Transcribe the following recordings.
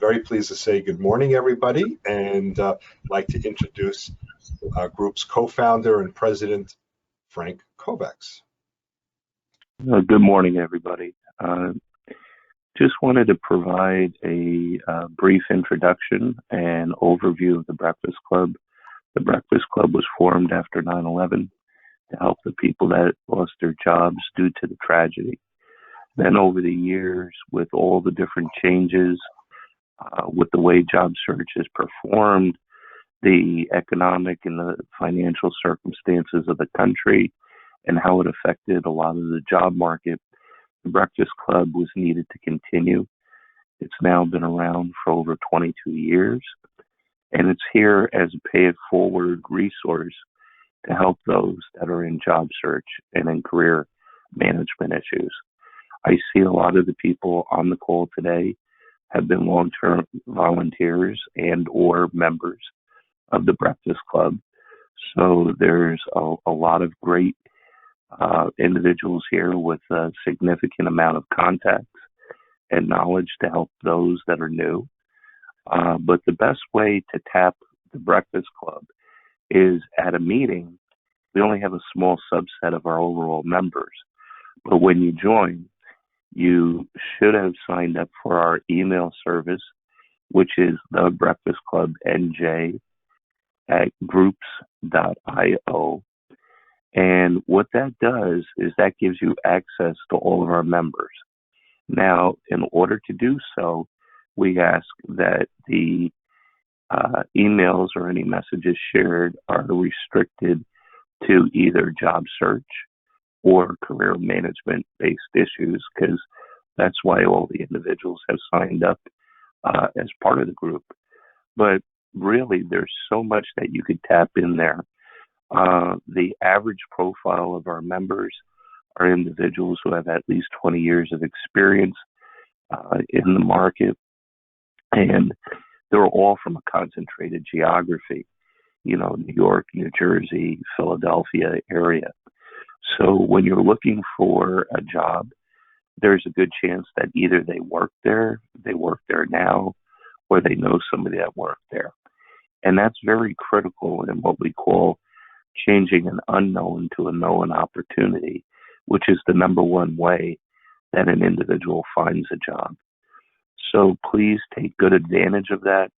very pleased to say good morning, everybody, and like to introduce our group's co-founder and president, Frank Kovacs. Good morning, everybody. Just wanted to provide a brief introduction and overview of the Breakfast Club. The Breakfast Club was formed after 9/11 to help the people that lost their jobs due to the tragedy. Then over the years, with all the different changes, with the way job search is performed, the economic and the financial circumstances of the country, and how it affected a lot of the job market, the Breakfast Club was needed to continue. It's now been around for over 22 years, and it's here as a pay-it-forward resource to help those that are in job search and in career management issues. I see a lot of the people on the call today have been long-term volunteers and or members of the Breakfast Club. So there's a lot of great individuals here with a significant amount of contacts and knowledge to help those that are new. But the best way to tap the Breakfast Club is at a meeting. We only have a small subset of our overall members, but when you join, you should have signed up for our email service, which is the Breakfast Club NJ at groups.io. And what that does is that gives you access to all of our members. Now, in order to do so, we ask that the emails or any messages shared are restricted to either job search or career management based issues, because that's why all the individuals have signed up as part of the group. But really, there's so much that you could tap in there. The average profile of our members are individuals who have at least 20 years of experience in the market, and they're all from a concentrated geography, New York, New Jersey, Philadelphia area. So when you're looking for a job, there's a good chance that either they work there now, or they know somebody that worked there. And that's very critical in what we call changing an unknown to a known opportunity, which is the number one way that an individual finds a job. So please take good advantage of that.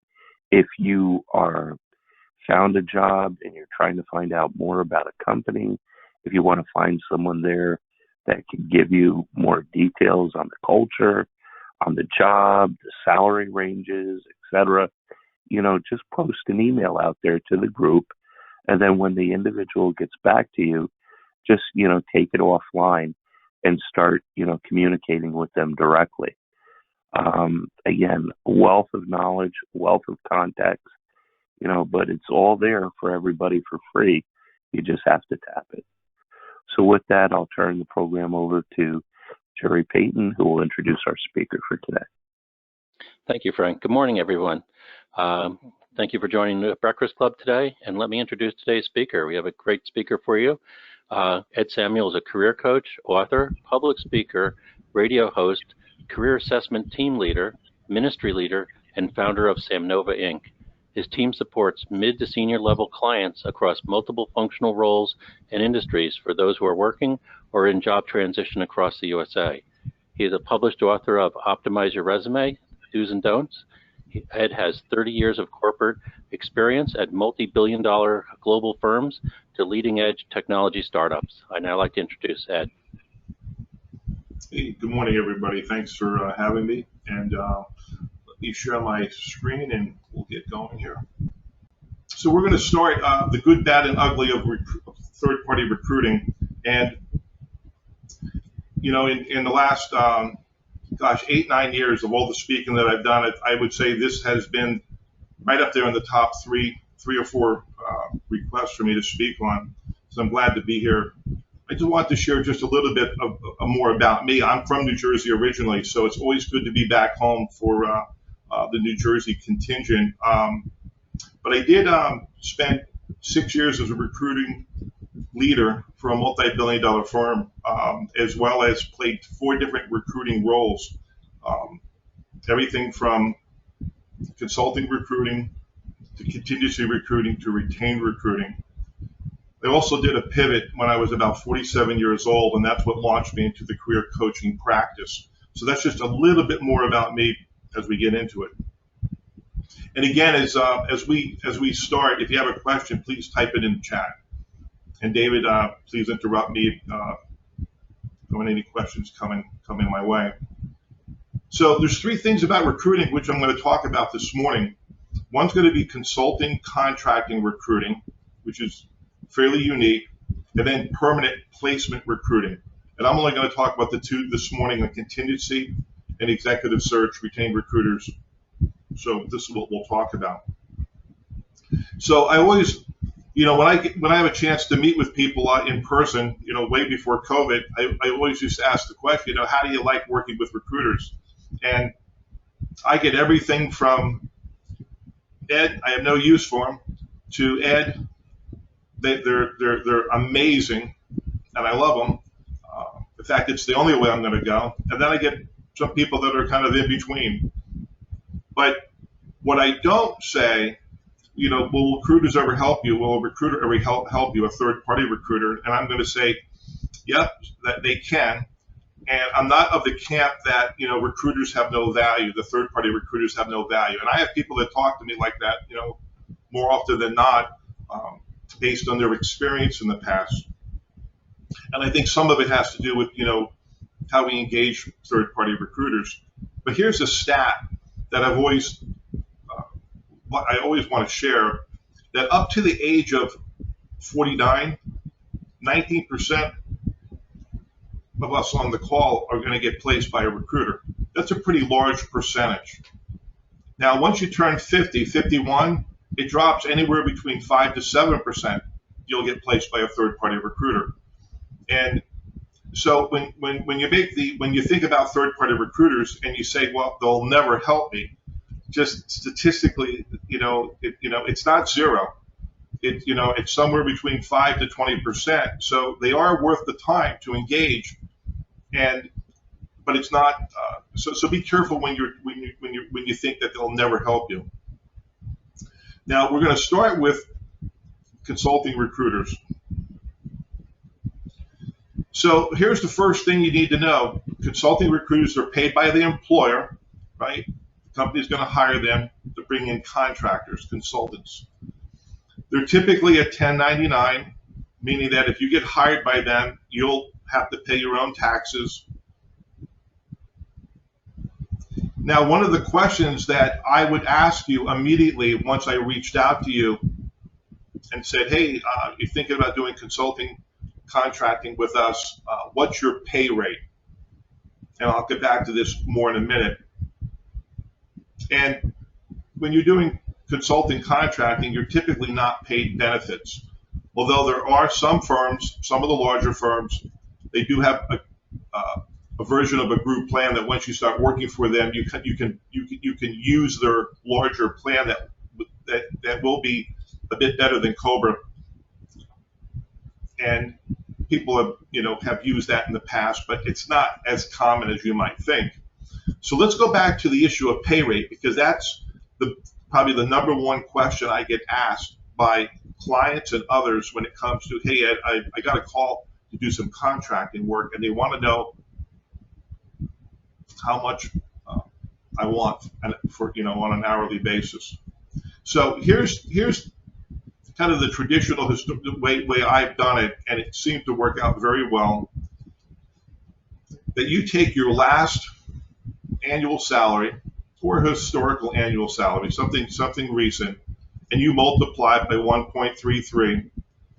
If you are found a job and you're trying to find out more about a company, if you want to find someone there that can give you more details on the culture, on the job, the salary ranges, etc., just post an email out there to the group. And then when the individual gets back to you, just, take it offline and start, communicating with them directly. Again, wealth of knowledge, wealth of contacts, but it's all there for everybody for free. You just have to tap it. So with that, I'll turn the program over to Jerry Payton, who will introduce our speaker for today. Thank you, Frank. Good morning, everyone. Thank you for joining the Breakfast Club today, and let me introduce today's speaker. We have a great speaker for you. Ed Samuel is a career coach, author, public speaker, radio host, career assessment team leader, ministry leader, and founder of Samnova Inc. His team supports mid to senior level clients across multiple functional roles and industries for those who are working or in job transition across the USA. He is a published author of Optimize Your Resume, Do's and Don'ts. Ed has 30 years of corporate experience at multi-billion-dollar global firms to leading-edge technology startups. I'd now like to introduce Ed. Hey, good morning, everybody. Thanks for having me. And let me share my screen, and we'll get going here. So we're going to start the good, bad, and ugly of third-party recruiting. And, in the last 8-9 years of all the speaking that I've done, I would say this has been right up there in the top three or four requests for me to speak on. So I'm glad to be here. I just want to share just a little bit of more about me. I'm from New Jersey originally, so it's always good to be back home for the New Jersey contingent. But I did spend 6 years as a recruiting leader for a multi-billion-dollar firm, as well as played 4 different recruiting roles. Everything from consulting recruiting to contingency recruiting to retained recruiting. I also did a pivot when I was about 47 years old, and that's what launched me into the career coaching practice. So that's just a little bit more about me as we get into it. And again, as we start, if you have a question, please type it in the chat. And David, please interrupt me when any questions coming my way. So there's three things about recruiting which I'm going to talk about this morning. One's going to be consulting, contracting, recruiting, which is fairly unique, and then permanent placement recruiting. And I'm only going to talk about the two this morning on contingency and executive search, retained recruiters. So this is what we'll talk about. So I always, when I have a chance to meet with people in person, way before COVID, I always used to ask the question, how do you like working with recruiters? And I get everything from Ed, I have no use for them, to Ed, they're amazing, and I love them. In fact, it's the only way I'm going to go. And then I get some people that are kind of in between. But what I don't say, will recruiters ever help you? Will a recruiter ever help you, a third-party recruiter? And I'm going to say, yep, that they can. And I'm not of the camp that, recruiters have no value, the third-party recruiters have no value. And I have people that talk to me like that, more often than not, based on their experience in the past. And I think some of it has to do with, how we engage third-party recruiters. But here's a stat that I always want to share, that up to the age of 49, 19% of us on the call are going to get placed by a recruiter. That's a pretty large percentage. Now, once you turn 50, 51, it drops anywhere between 5 to 7%. You'll get placed by a third-party recruiter. And so when you think about third-party recruiters and you say, well, they'll never help me, just statistically, it's not zero. It's somewhere between 5 to 20%. So they are worth the time to engage, but it's not. So be careful when you think that they'll never help you. Now we're going to start with consulting recruiters. So here's the first thing you need to know: consulting recruiters are paid by the employer, right? The company's going to hire them to bring in contractors, consultants. They're typically a 1099, meaning that if you get hired by them, you'll have to pay your own taxes. Now, one of the questions that I would ask you immediately once I reached out to you and said, hey, you're thinking about doing consulting, contracting with us, what's your pay rate? And I'll get back to this more in a minute. And when you're doing consulting contracting, you're typically not paid benefits. Although there are some firms, some of the larger firms, they do have a version of a group plan that once you start working for them, you can use their larger plan that will be a bit better than Cobra. And people have used that in the past, but it's not as common as you might think. So let's go back to the issue of pay rate, because that's probably the number one question I get asked by clients and others when it comes to, hey, Ed, I got a call to do some contracting work, and they want to know how much I want for on an hourly basis. So here's kind of the traditional way I've done it, and it seemed to work out very well. That you take your last annual salary or historical annual salary, something recent, and you multiply it by 1.33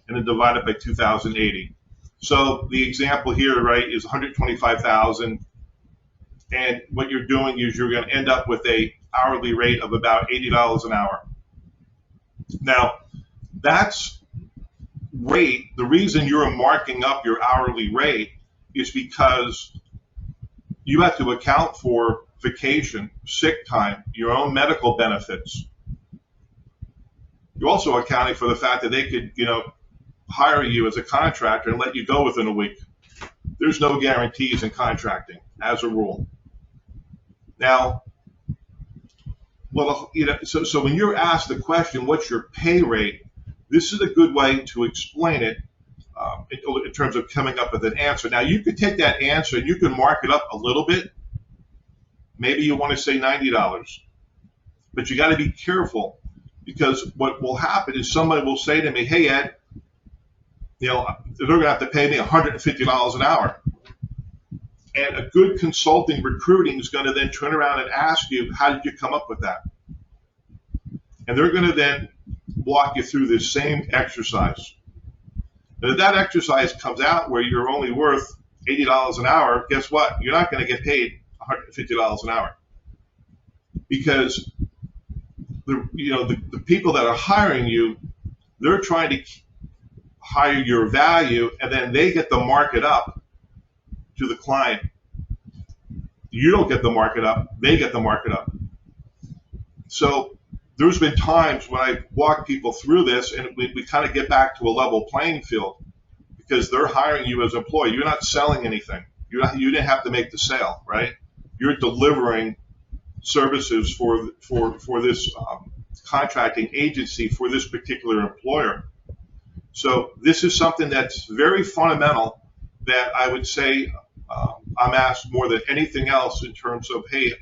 and then divide it by 2,080. So the example here, right, is 125,000, and what you're doing is you're going to end up with a hourly rate of about $80 an hour. Now, that's rate. The reason you're marking up your hourly rate is because you have to account for vacation, sick time, your own medical benefits. You're also accounting for the fact that they could, hire you as a contractor and let you go within a week. There's no guarantees in contracting, as a rule. Now, Well, so when you're asked the question, what's your pay rate? This is a good way to explain it in terms of coming up with an answer. Now, you could take that answer and you can mark it up a little bit. Maybe you want to say $90, but you got to be careful, because what will happen is somebody will say to me, hey, Ed, they're going to have to pay me $150 an hour. And a good consulting recruiting is going to then turn around and ask you, how did you come up with that? And they're going to then walk you through this same exercise. And if that exercise comes out where you're only worth $80 an hour, guess what? You're not going to get paid $150 an hour, because the people that are hiring you, they're trying to hire your value, and then they get the market up to the client. You don't get the market up, they get the market up. So there's been times when I walk people through this, and we kind of get back to a level playing field, because they're hiring you as an employee. You're not selling anything. You didn't have to make the sale, right? You're delivering services for this contracting agency for this particular employer. So this is something that's very fundamental, that I would say I'm asked more than anything else in terms of, hey,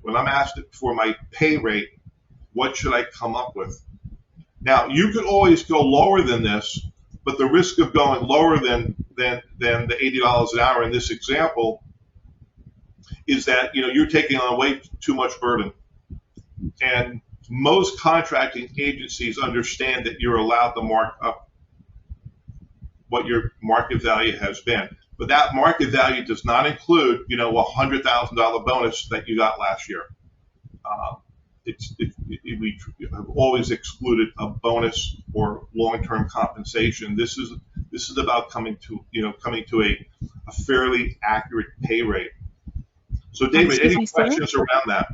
when I'm asked for my pay rate, what should I come up with? Now, you could always go lower than this, but the risk of going lower than the $80 an hour in this example is that you're taking on way too much burden. And most contracting agencies understand that you're allowed to mark up what your market value has been. But that market value does not include, a $100,000 bonus that you got last year. We have always excluded a bonus or long-term compensation. This is about coming to a fairly accurate pay rate. So, David, any questions around that?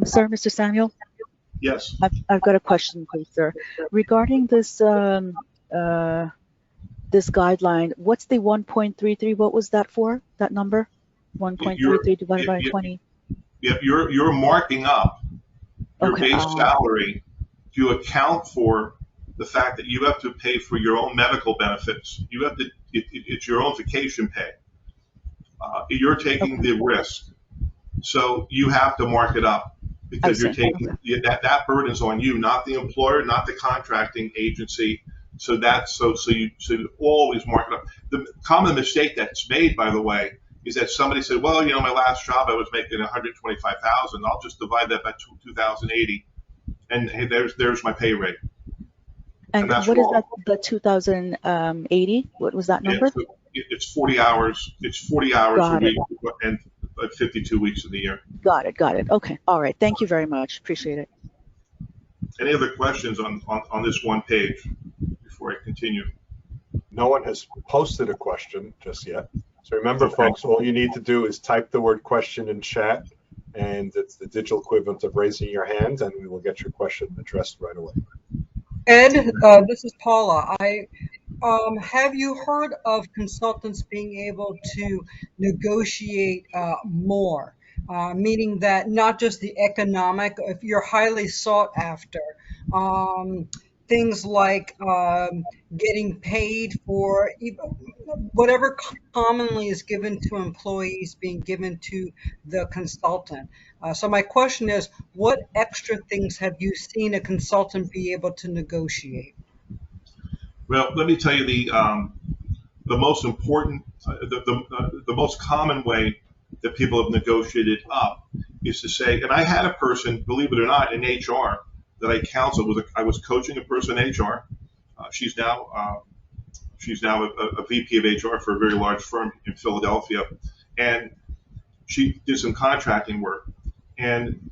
Sir, Mr. Samuel? Yes. I've got a question, please, sir. Regarding this this guideline, what's the 1.33? What was that for? That number? 1.33 divided by 20. Yep, you're marking up your base salary to account for the fact that you have to pay for your own medical benefits. You have to. It's your own vacation pay. You're taking the risk, so you have to mark it up, because you're taking that burden's on you, not the employer, not the contracting agency. So you should always mark it up. The common mistake that's made, by the way, is that somebody said, well, my last job I was making $125,000. I'll just divide that by 2,080, and hey, there's my pay rate. And what wrong. Is that? The 2,080? What was that number? Yeah, it's 40 hours. It's 40 hours a week and 52 weeks in the year. Got it. Okay. All right. Thank you very much. Appreciate it. Any other questions on this one page before I continue? No one has posted a question just yet. So remember, folks, all you need to do is type the word question in chat, and it's the digital equivalent of raising your hand, and we will get your question addressed right away. Ed, this is Paula. Have you heard of consultants being able to negotiate more, meaning that not just the economic, if you're highly sought after, things like getting paid for whatever commonly is given to employees being given to the consultant. So my question is, what extra things have you seen a consultant be able to negotiate? Well, let me tell you the most important, the most common way that people have negotiated up is to say, and I had a person, believe it or not, in HR that I counseled. I was coaching a person in HR. She's now a VP of HR for a very large firm in Philadelphia, and she did some contracting work, and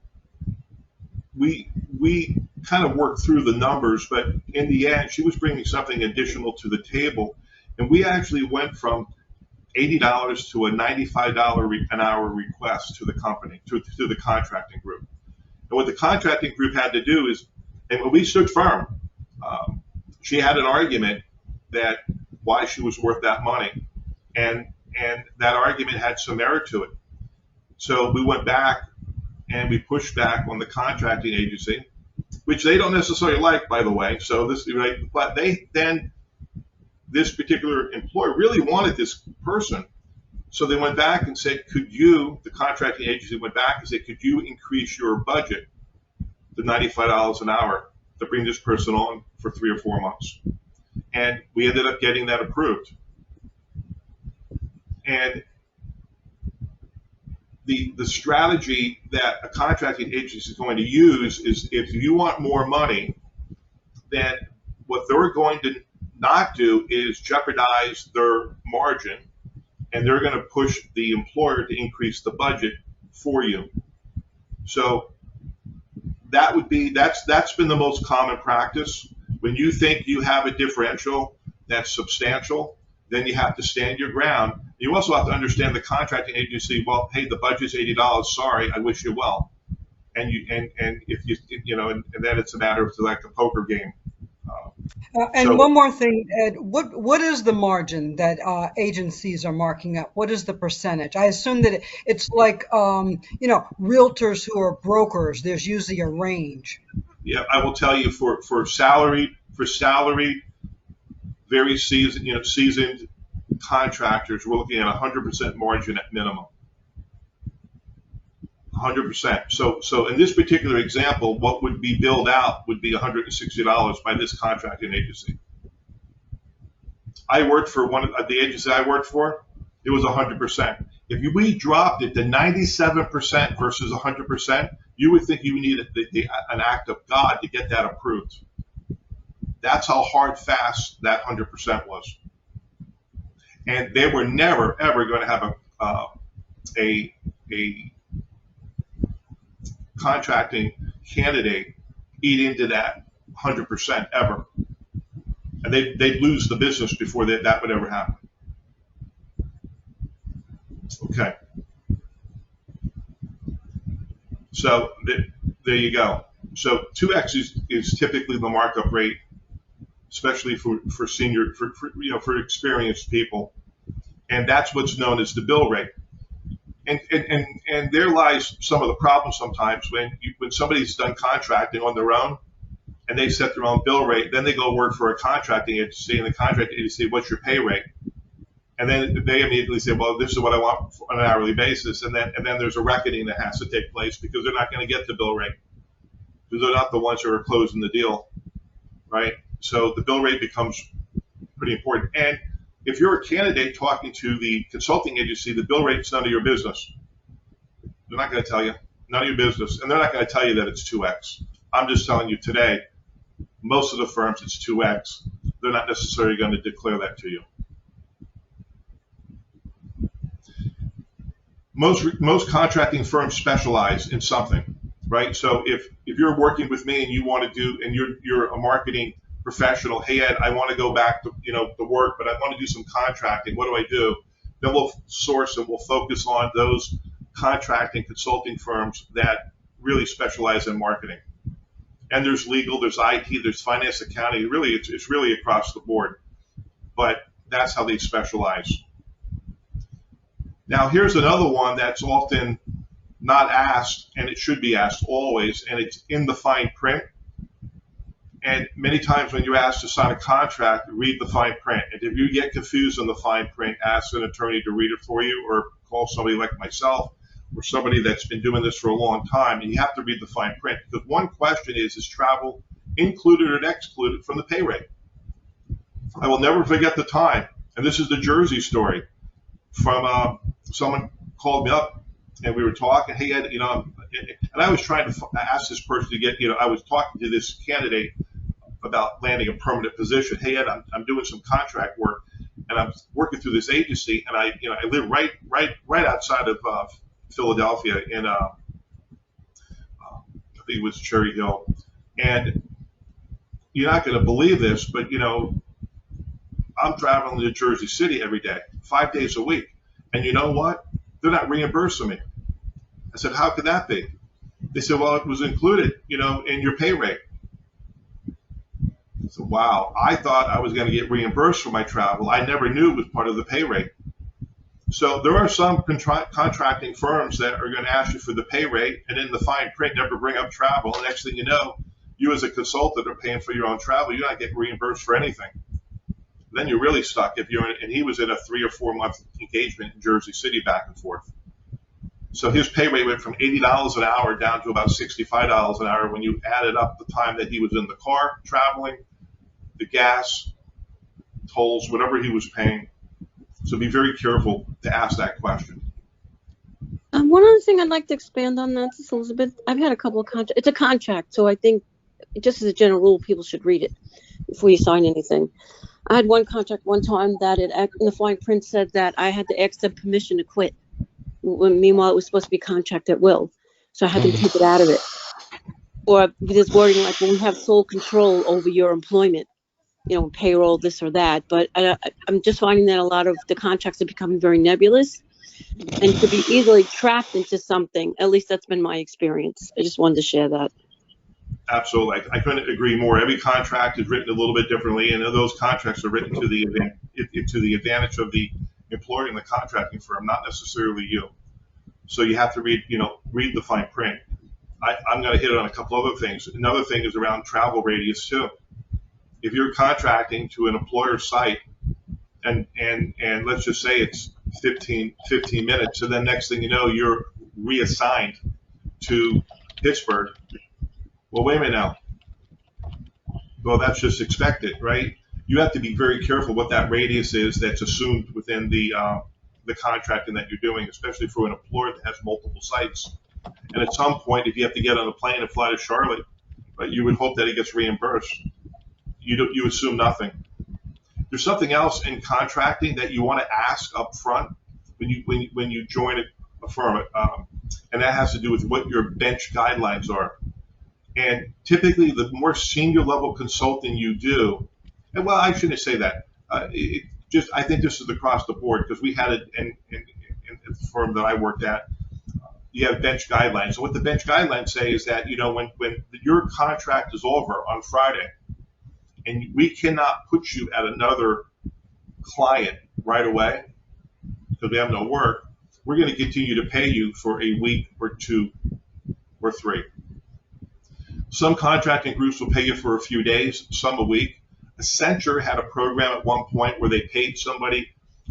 we kind of worked through the numbers, but in the end, she was bringing something additional to the table, and we actually went from $80 to a $95 an hour request to the company, to the contracting group. And what the contracting group had to do is, and when we stood firm, she had an argument that why she was worth that money, and that argument had some merit to it. So we went back and we pushed back on the contracting agency, which they don't necessarily like, by the way. So this, right? But this particular employer really wanted this person. So they went back and said, the contracting agency went back and said, could you increase your budget to $95 an hour to bring this person on for 3 or 4 months? And we ended up getting that approved. And the strategy that a contracting agency is going to use is, if you want more money, then what they're going to not do is jeopardize their margin, and they're going to push the employer to increase the budget for you. So that's been the most common practice. When you think you have a differential that's substantial, then you have to stand your ground. You also have to understand the contracting agency. Well, hey, the budget's $80. Sorry, I wish you well. And if and then it's a matter of like a poker game. One more thing, Ed, what is the margin that agencies are marking up? What is the percentage? I assume that it's like, realtors who are brokers, there's usually a range. Yeah, I will tell you for salary, very seasoned contractors, we're looking at 100% margin at minimum. 100%. So in this particular example, what would be billed out would be $160 by this contracting agency. I worked for one of the agencies I worked for. It was 100%. If we dropped it to 97% versus 100%, you would think you needed an act of God to get that approved. That's how hard, fast that 100% was. And they were never, ever going to have a contracting candidate eat into that 100% ever. And they'd lose the business before that would ever happen. Okay. So there you go. So 2x is typically the markup rate, especially for senior, for experienced people. And that's what's known as the bill rate. And there lies some of the problem sometimes when somebody's done contracting on their own and they set their own bill rate, then they go work for a contracting agency, and the contracting agency, what's your pay rate? And then they immediately say, well, this is what I want on an hourly basis. And then there's a reckoning that has to take place because they're not going to get the bill rate because they're not the ones who are closing the deal, right? So the bill rate becomes pretty important. And if you're a candidate talking to the consulting agency, the bill rate's none of your business. They're not going to tell you, none of your business. And they're not going to tell you that it's 2x. I'm just telling you today, most of the firms, it's 2x. They're not necessarily going to declare that to you. Most contracting firms specialize in something, right? So if you're working with me and you want to do, and you're a marketing professional, hey Ed, I want to go back to the work, but I want to do some contracting. What do I do? Then we'll source and we'll focus on those contracting consulting firms that really specialize in marketing. And there's legal, there's IT, there's finance, accounting. Really, it's really across the board. But that's how they specialize. Now, here's another one that's often not asked, and it should be asked always, and it's in the fine print. And many times when you're asked to sign a contract, read the fine print. And if you get confused on the fine print, ask an attorney to read it for you, or call somebody like myself, or somebody that's been doing this for a long time, and you have to read the fine print. Because one question is travel included or excluded from the pay rate? I will never forget the time, and this is the Jersey story, from someone called me up, and we were talking, hey, Ed, and I was trying to ask this person to get, I was talking to this candidate about landing a permanent position. Hey, Ed, I'm doing some contract work, and I'm working through this agency, and I live right outside of Philadelphia in, I think it was Cherry Hill. And you're not going to believe this, but, I'm traveling to Jersey City every day, 5 days a week. And you know what? They're not reimbursing me. I said, how could that be? They said, well, it was included, in your pay rate. I said, wow, I thought I was going to get reimbursed for my travel. I never knew it was part of the pay rate. So there are some contracting firms that are going to ask you for the pay rate, and in the fine print never bring up travel. And next thing you know, you as a consultant are paying for your own travel. You're not getting reimbursed for anything. Then you're really stuck if you're in, and he was in a 3 or 4 month engagement in Jersey City back and forth. So his pay rate went from $80 an hour down to about $65 an hour when you added up the time that he was in the car traveling, the gas, tolls, whatever he was paying. So be very careful to ask that question. One other thing I'd like to expand on that, Elizabeth. I've had a couple of contracts. It's a contract, so I think just as a general rule, people should read it before you sign anything. I had one contract one time that in the fine print said that I had to ask them permission to quit. Meanwhile, it was supposed to be contract at will, so I had them keep it out of it. Or there's wording like, well, we have sole control over your employment, payroll, this or that. But I'm just finding that a lot of the contracts are becoming very nebulous and could be easily trapped into something. At least that's been my experience. I just wanted to share that. Absolutely. I couldn't agree more. Every contract is written a little bit differently, and those contracts are written to the advantage of the employer and the contracting firm, not necessarily you. So you have to read the fine print. I'm going to hit on a couple other things. Another thing is around travel radius too. If you're contracting to an employer site and let's just say it's 15 minutes, and then next thing you know, you're reassigned to Pittsburgh. Well, wait a minute now. Well, that's just expected, right? You have to be very careful what that radius is that's assumed within the contracting that you're doing, especially for an employer that has multiple sites. And at some point, if you have to get on a plane and fly to Charlotte, right, you would hope that it gets reimbursed. You assume nothing. There's something else in contracting that you want to ask up front when you join a firm, and that has to do with what your bench guidelines are. And typically, the more senior level consulting you do, and well, I shouldn't say that. I think this is across the board because we had it in the firm that I worked at. You have bench guidelines. So what the bench guidelines say is that when your contract is over on Friday, and we cannot put you at another client right away because we have no work, we're going to continue to pay you for a week or 2 or 3. Some contracting groups will pay you for a few days, some a week. Accenture had a program at one point where they paid somebody,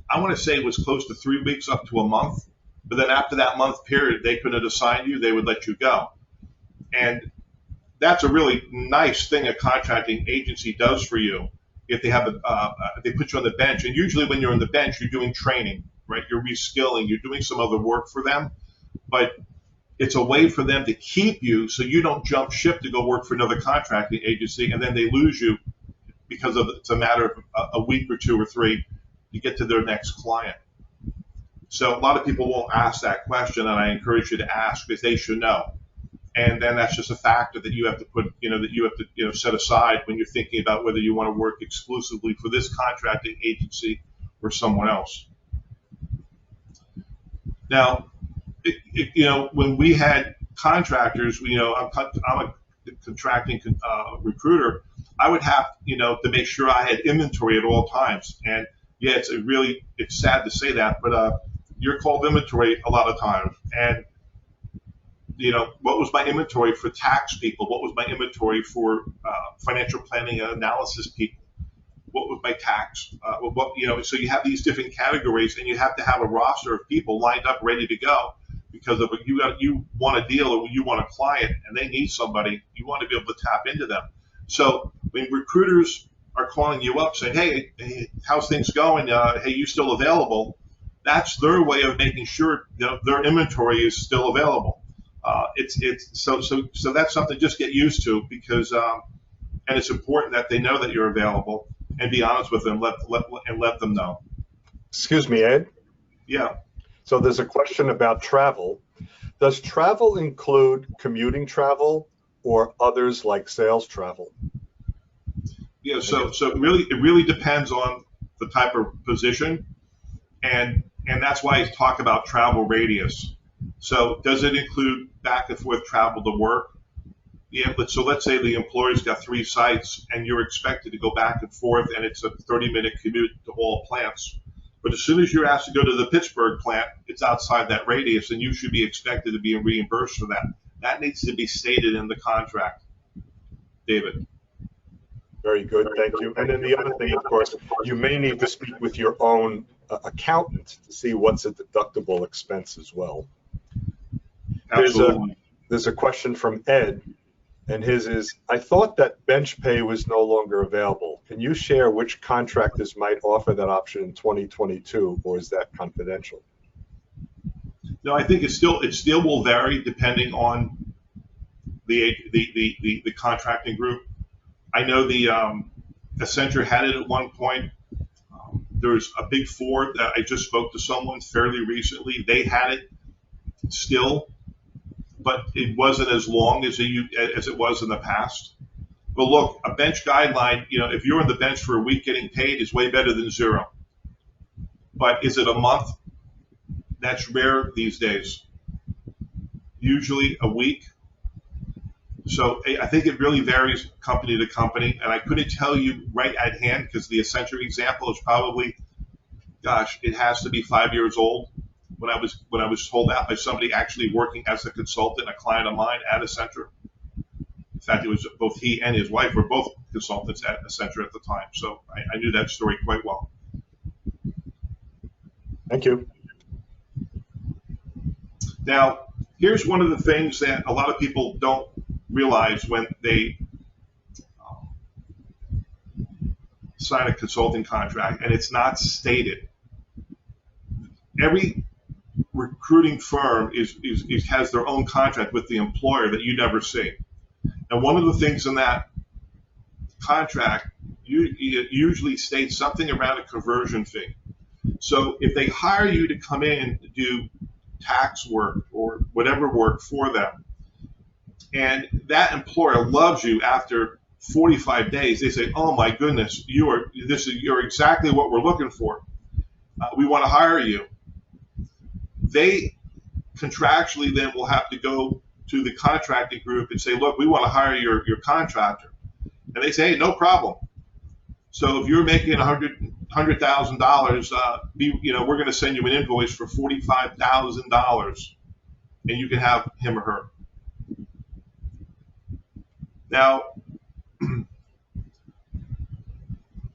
I want to say it was close to 3 weeks up to a month, but then after that month period, they couldn't assign you, they would let you go. And that's a really nice thing a contracting agency does for you if they have they put you on the bench. And usually when you're on the bench, you're doing training, right? You're reskilling, you're doing some other work for them, but it's a way for them to keep you so you don't jump ship to go work for another contracting agency and then they lose you because it's a matter of a week or 2 or 3 to get to their next client. So a lot of people won't ask that question, and I encourage you to ask because they should know. And then that's just a factor that you have to put, that you have to, set aside when you're thinking about whether you want to work exclusively for this contracting agency or someone else. Now, when we had contractors, I'm a contracting recruiter. I would have, to make sure I had inventory at all times. And yeah, it's sad to say that, but you're called inventory a lot of times. And what was my inventory for tax people? What was my inventory for financial planning and analysis people? What was my tax? So you have these different categories, and you have to have a roster of people lined up, ready to go, because if you want a deal or you want a client and they need somebody, you want to be able to tap into them. So when recruiters are calling you up saying, hey, how's things going? Hey, you still available? That's their way of making sure their inventory is still available. So that's something to just get used to because and it's important that they know that you're available and be honest with them, let them know. Excuse me, Ed? Yeah. So there's a question about travel. Does travel include commuting travel or others like sales travel? Yeah, so it really depends on the type of position, and that's why I talk about travel radius. So does it include back and forth travel to work? Yeah, so let's say the employer's got 3 sites and you're expected to go back and forth and it's a 30-minute commute to all plants. But as soon as you're asked to go to the Pittsburgh plant, it's outside that radius, and you should be expected to be reimbursed for that. That needs to be stated in the contract. David. Very good, thank you. And then the other thing, of course, you may need to speak with your own accountant to see what's a deductible expense as well. Absolutely. There's a question from Ed, and his is, I thought that bench pay was no longer available. Can you share which contractors might offer that option in 2022, or is that confidential? No, I think it still will vary depending on the contracting group. I know the Accenture had it at one point. There's a Big Four that I just spoke to someone fairly recently. They had it still, but it wasn't as long as it was in the past. But look, a bench guideline, if you're on the bench for a week getting paid, is way better than zero. But is it a month? That's rare these days. Usually a week. So I think it really varies company to company, and I couldn't tell you right at hand because the Accenture example is probably, gosh, it has to be 5 years old. When I was told that by somebody actually working as a consultant, a client of mine at Accenture. In fact, it was both he and his wife were both consultants at Accenture at the time, so I knew that story quite well. Thank you. Now, here's one of the things that a lot of people don't realize when they sign a consulting contract, and it's not stated. Every recruiting firm has their own contract with the employer that you never see. And one of the things in that contract usually states something around a conversion fee. So if they hire you to come in to do tax work or whatever work for them, and that employer loves you after 45 days, they say, oh my goodness, you're exactly what we're looking for. We want to hire you. They contractually then will have to go to the contracting group and say, look, we want to hire your contractor. And they say, hey, no problem. So if you're making $100,000, we're going to send you an invoice for $45,000, and you can have him or her. Now,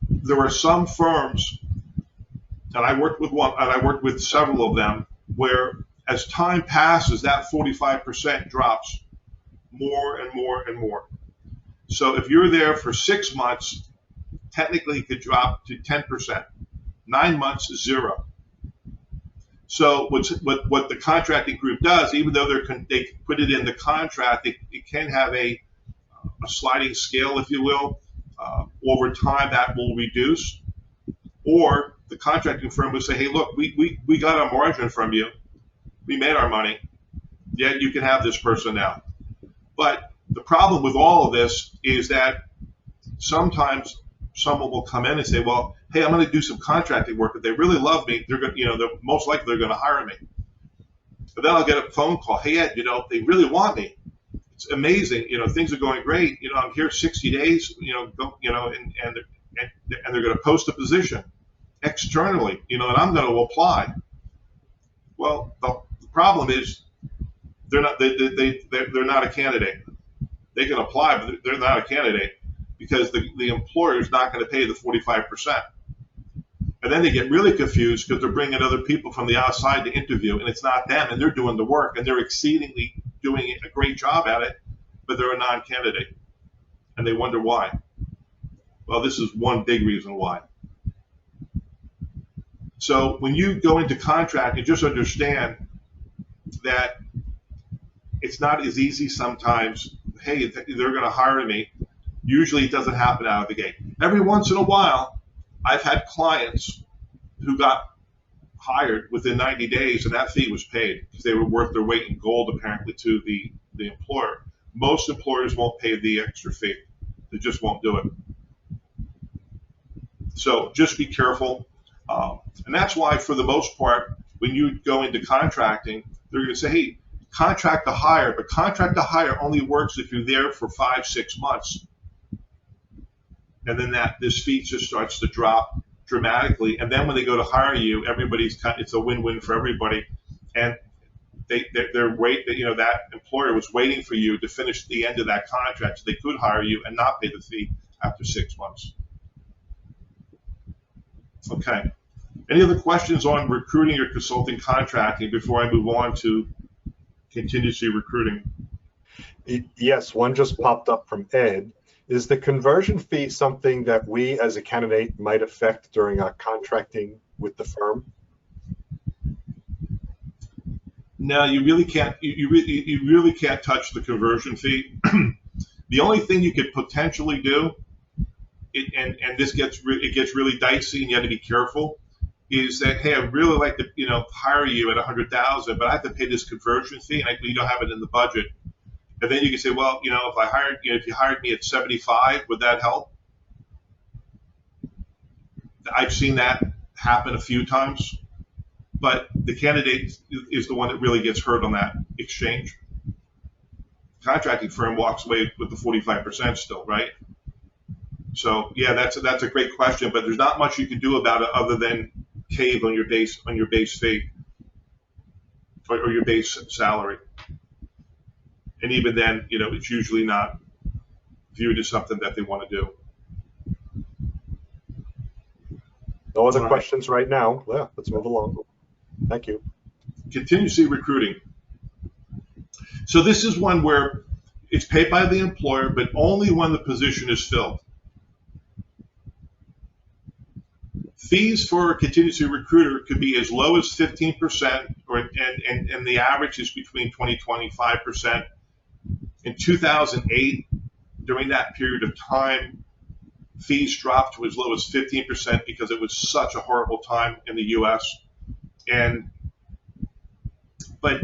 there are some firms, and I worked with one, and I worked with several of them, where as time passes, that 45% drops more and more and more. So if you're there for 6 months, technically it could drop to 10%. 9 months, 0. So what the contracting group does, even though they put it in the contract, it can have a sliding scale, if you will. Over time, that will reduce. Or the contracting firm will say, hey, look, we got our margin from you. We made our money. Yeah, you can have this person now. But the problem with all of this is that sometimes someone will come in and say, well, hey, I'm going to do some contracting work. If they really love me, they're most likely they're going to hire me. But then I'll get a phone call. Hey, Ed, they really want me. It's amazing. Things are going great. I'm here 60 days, and they're going to post a position externally, and I'm going to apply. Well, the problem is they're not a candidate. They can apply, but they're not a candidate because the employer is not going to pay the 45%. And then they get really confused because they're bringing other people from the outside to interview, and it's not them, and they're doing the work, and they're exceedingly doing a great job at it, but they're a non-candidate, and they wonder why. Well, this is one big reason why. So when you go into contracting, just understand that it's not as easy sometimes. Hey, they're going to hire me. Usually it doesn't happen out of the gate. Every once in a while, I've had clients who got hired within 90 days, and that fee was paid because they were worth their weight in gold, apparently, to the employer. Most employers won't pay the extra fee. They just won't do it. So just be careful. And that's why, for the most part, when you go into contracting, they're going to say, hey, contract to hire, but contract to hire only works if you're there for 5-6 months. And then this fee just starts to drop dramatically. And then when they go to hire you, it's a win-win for everybody. And that employer was waiting for you to finish the end of that contract so they could hire you and not pay the fee after 6 months. Okay. Any other questions on recruiting or consulting contracting before I move on to contingency recruiting? Yes, one just popped up from Ed. Is the conversion fee something that we as a candidate might affect during our contracting with the firm? No, you really can't. You really can't touch the conversion fee. The only thing you could potentially do, and this gets really dicey, and you have to be careful, is that, hey, I'd really like to hire you at $100,000, but I have to pay this conversion fee, and we don't have it in the budget. And then you can say, well, if you hired me at 75, would that help? I've seen that happen a few times, but the candidate is the one that really gets hurt on that exchange. Contracting firm walks away with the 45% still, right? So yeah, that's a great question, but there's not much you can do about it other than cave on your base fee or your base salary. And even then, it's usually not viewed as something that they want to do. No other questions right now. Yeah, let's move along. Thank you. Contingency recruiting. So this is one where it's paid by the employer, but only when the position is filled. Fees for a contingency recruiter could be as low as 15%, and the average is between 20-25%. In 2008, during that period of time, fees dropped to as low as 15% because it was such a horrible time in the U.S. But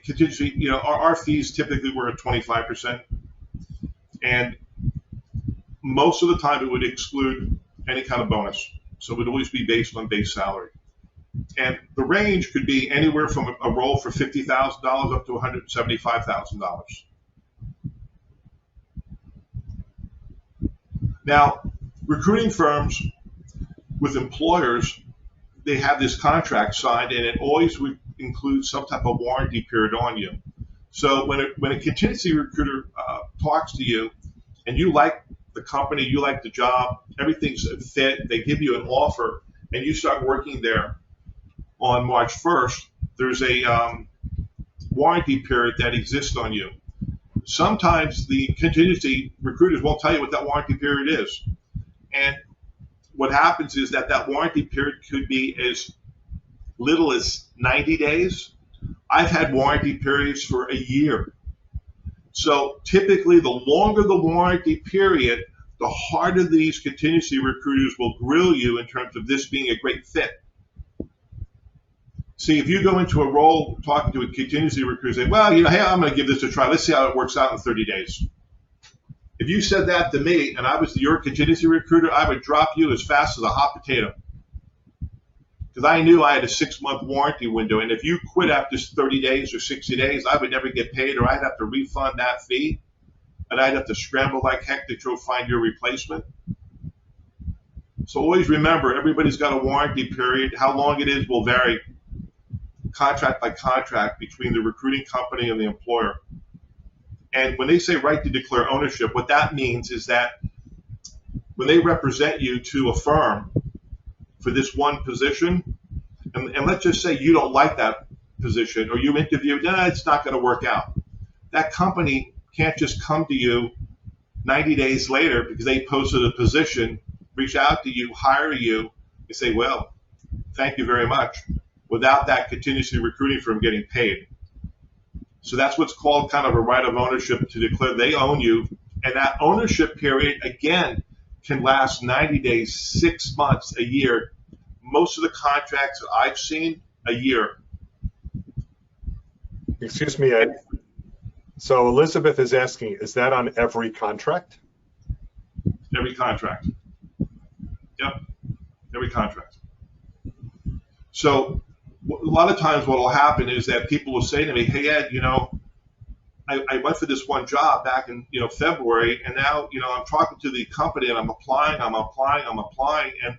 contingency, our fees typically were at 25%, and most of the time it would exclude any kind of bonus. So it would always be based on base salary. And the range could be anywhere from a role for $50,000 up to $175,000. Now, recruiting firms with employers, they have this contract signed, and it always includes some type of warranty period on you. So when a contingency recruiter talks to you, and you like the company, you like the job, everything's a fit, they give you an offer, and you start working there on March 1st, there's a warranty period that exists on you. Sometimes the contingency recruiters won't tell you what that warranty period is. And what happens is that warranty period could be as little as 90 days. I've had warranty periods for a year. So typically, the longer the warranty period, the harder these contingency recruiters will grill you in terms of this being a great fit. See, if you go into a role talking to a contingency recruiter, say, well, hey, I'm going to give this a try. Let's see how it works out in 30 days. If you said that to me and I was your contingency recruiter, I would drop you as fast as a hot potato. Because I knew I had a 6-month warranty window. And if you quit after 30 days or 60 days, I would never get paid, or I'd have to refund that fee. And I'd have to scramble like heck to try to find your replacement. So always remember, everybody's got a warranty period. How long it is will vary contract by contract between the recruiting company and the employer. And when they say right to declare ownership, what that means is that when they represent you to a firm for this one position, and let's just say you don't like that position, or you interviewed, it's not going to work out. That company can't just come to you 90 days later because they posted a position, reach out to you, hire you, and say, well, thank you very much, without that contingency recruiting firm getting paid. So that's what's called kind of a right of ownership, to declare they own you. And that ownership period, again, can last 90 days, 6 months, a year. Most of the contracts that I've seen, a year. Excuse me, Ed. So Elizabeth is asking, is that on every contract? Every contract. Yep, every contract. So a lot of times what will happen is that people will say to me, hey, Ed, I went for this one job back in February, and now I'm talking to the company and I'm applying, and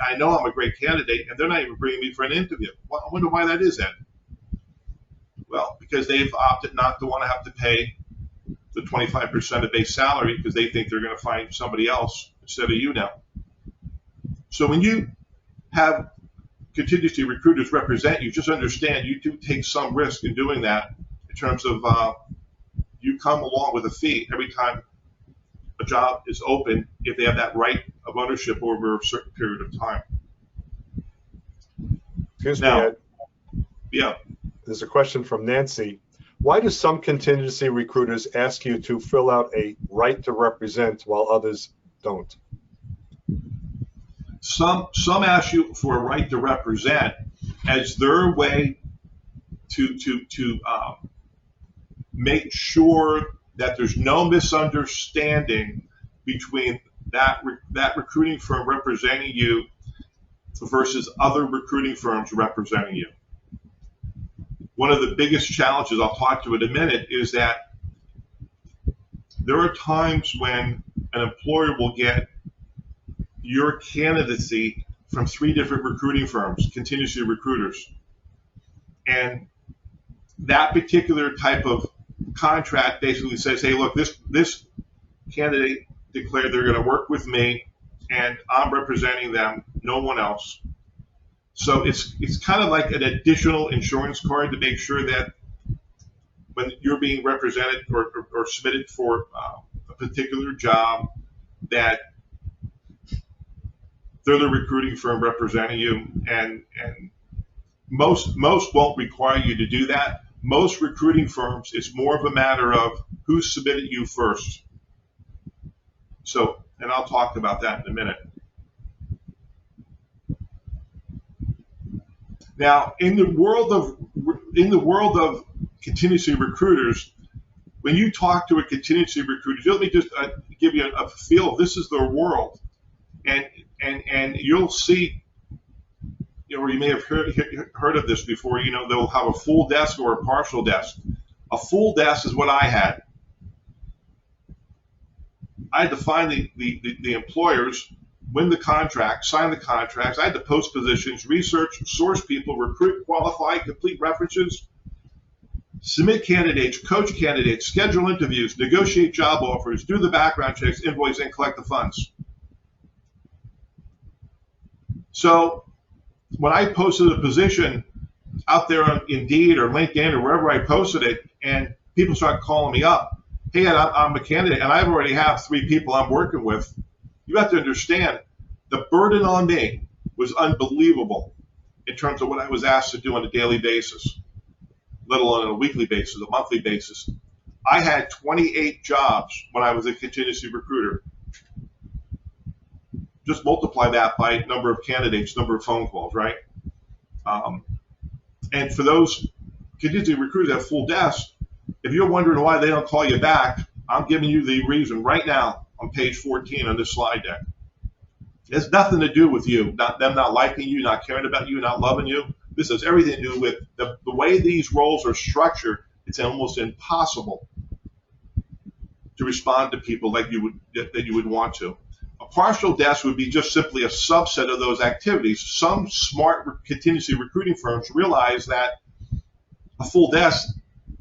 I know I'm a great candidate, and they're not even bringing me for an interview. Well, I wonder why that is, Ed. Well, because they've opted not to want to have to pay the 25% of base salary because they think they're going to find somebody else instead of you now. So when you have contingency recruiters represent you, just understand you do take some risk in doing that in terms of you come along with a fee every time a job is open if they have that right of ownership over a certain period of time. Excuse Now, me, Ed. Yeah. There's a question from Nancy. Why do some contingency recruiters ask you to fill out a right to represent while others don't? Some ask you for a right to represent as their way to make sure that there's no misunderstanding between that recruiting firm representing you versus other recruiting firms representing you. One of the biggest challenges I'll talk to in a minute is that there are times when an employer will get your candidacy from 3 different recruiting firms, contingency recruiters. And that particular type of contract basically says, hey, look, this candidate declared they're going to work with me and I'm representing them, no one else. So it's kind of like an additional insurance card to make sure that when you're being represented or submitted for a particular job, that they're the recruiting firm representing you, and most won't require you to do that. Most recruiting firms, it's more of a matter of who submitted you first. So, and I'll talk about that in a minute. Now, in the world of contingency recruiters, when you talk to a contingency recruiter, let me just give you a feel. This is their world, and you'll see, or you may have heard of this before. They'll have a full desk or a partial desk. A full desk is what I had. I had to find the employers, win the contract, sign the contracts. I had to post positions, research, source people, recruit, qualify, complete references, submit candidates, coach candidates, schedule interviews, negotiate job offers, do the background checks, invoice, and collect the funds. So when I posted a position out there on Indeed or LinkedIn or wherever I posted it, and people start calling me up, hey, I'm a candidate, and I already have 3 people I'm working with, you have to understand the burden on me was unbelievable in terms of what I was asked to do on a daily basis, let alone on a weekly basis, a monthly basis. I had 28 jobs when I was a contingency recruiter. Just multiply that by number of candidates, number of phone calls, right? And for those contingency recruiters that have full desks, if you're wondering why they don't call you back, I'm giving you the reason right now on page 14 on this slide deck. It has nothing to do with you, them not liking you, not caring about you, not loving you. This has everything to do with the way these roles are structured. It's almost impossible to respond to people like you would want to. A partial desk would be just simply a subset of those activities. Some smart contingency recruiting firms realize that a full desk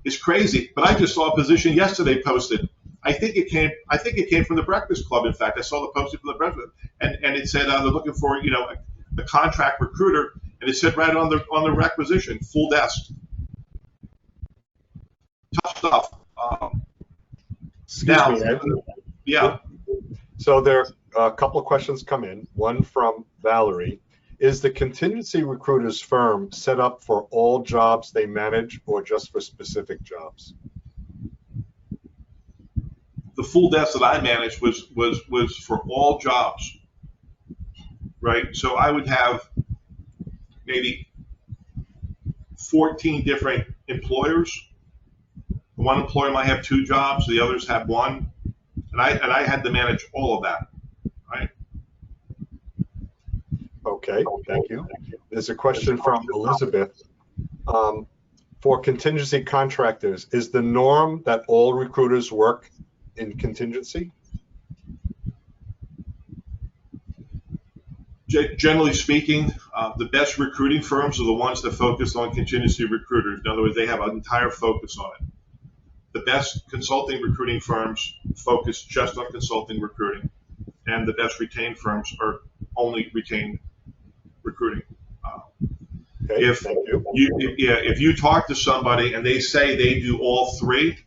is crazy, but I just saw a position yesterday posted. I think it came from the Breakfast Club. In fact, I saw the posting from the Breakfast Club, and it said they're looking for a contract recruiter, and it said right on the requisition, full desk. Tough stuff. Excuse me, Ed. Yeah. So there are a couple of questions come in. One from Valerie. Is the contingency recruiter's firm set up for all jobs they manage or just for specific jobs? The full desk that I managed was for all jobs, right? So I would have maybe 14 different employers. One employer might have 2 jobs, the others have 1, and I had to manage all of that, right? Okay, thank you. There's a question from Elizabeth. for contingency contractors, is the norm that all recruiters work in contingency? Generally speaking, the best recruiting firms are the ones that focus on contingency recruiters. In other words, they have an entire focus on it. The best consulting recruiting firms focus just on consulting recruiting, and the best retained firms are only retained recruiting. Okay, thank you. If you talk to somebody and they say they do all three,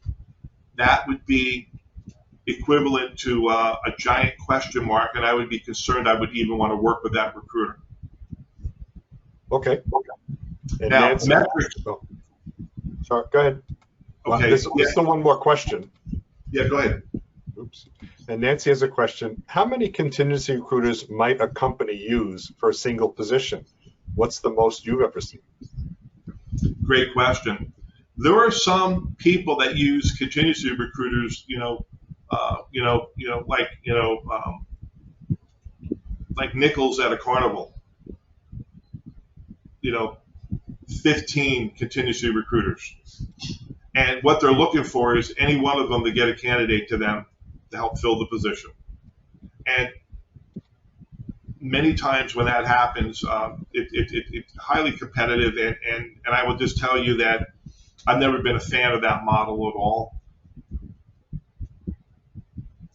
that would be equivalent to a giant question mark, and I would be concerned I would even want to work with that recruiter. Okay. And now, Nancy, metrics. Oh, sorry, go ahead. Okay. There's still one more question. Yeah, go ahead. Oops. And Nancy has a question. How many contingency recruiters might a company use for a single position? What's the most you've ever seen? Great question. There are some people that use contingency recruiters, like nickels at a carnival. 15 contingency recruiters. And what they're looking for is any one of them to get a candidate to them to help fill the position. And many times when that happens, it's highly competitive. And I will just tell you that I've never been a fan of that model at all.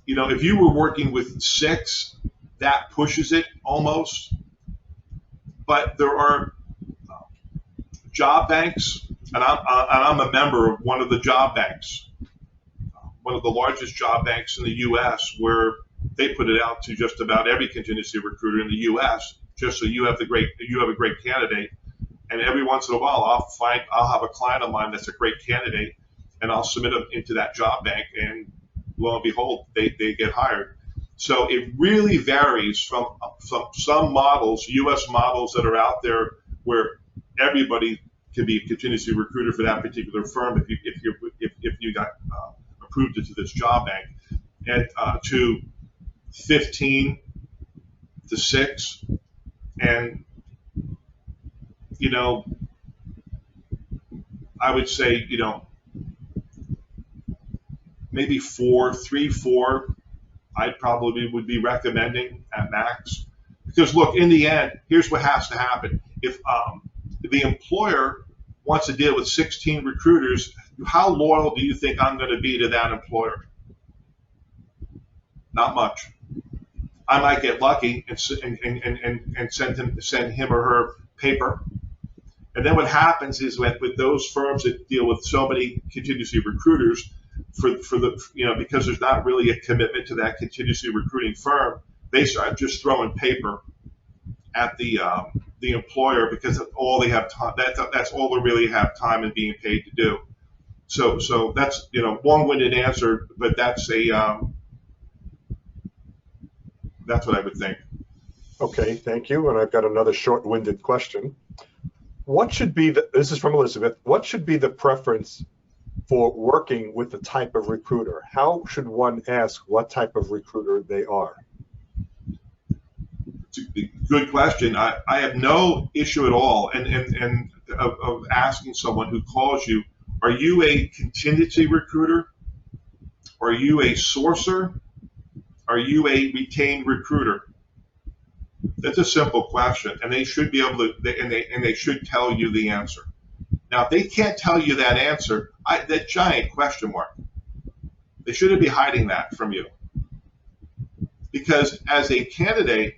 If you were working with 6, that pushes it almost. But there are job banks, and I'm a member of one of the job banks, one of the largest job banks in the U.S., where they put it out to just about every contingency recruiter in the U.S. just so you have a great candidate. And every once in a while, I'll have a client of mine that's a great candidate, and I'll submit them into that job bank, and lo and behold, they get hired. So it really varies from some models, U.S. models that are out there where everybody can be a contingency recruiter for that particular firm if you got approved into this job bank, and to 15 to 6, and I would say maybe 3, 4. I probably would be recommending at max, because look, in the end, here's what has to happen. If the employer wants to deal with 16 recruiters, how loyal do you think I'm going to be to that employer? Not much. I might get lucky and send him or her paper. And then what happens is with those firms that deal with so many contingency recruiters, because there's not really a commitment to that contingency recruiting firm, they start just throwing paper at the employer, because that's all they have time. That's all they really have time and being paid to do. So that's long-winded answer, but that's what I would think. Okay, thank you. And I've got another short-winded question. This is from Elizabeth. What should be the preference for working with the type of recruiter? How should one ask what type of recruiter they are? It's a good question. I have no issue at all of asking someone who calls you, are you a contingency recruiter? Are you a sourcer? Are you a retained recruiter? That's a simple question, and they should be able to, and they should tell you the answer. Now, if they can't tell you that answer, that giant question mark, they shouldn't be hiding that from you. Because as a candidate,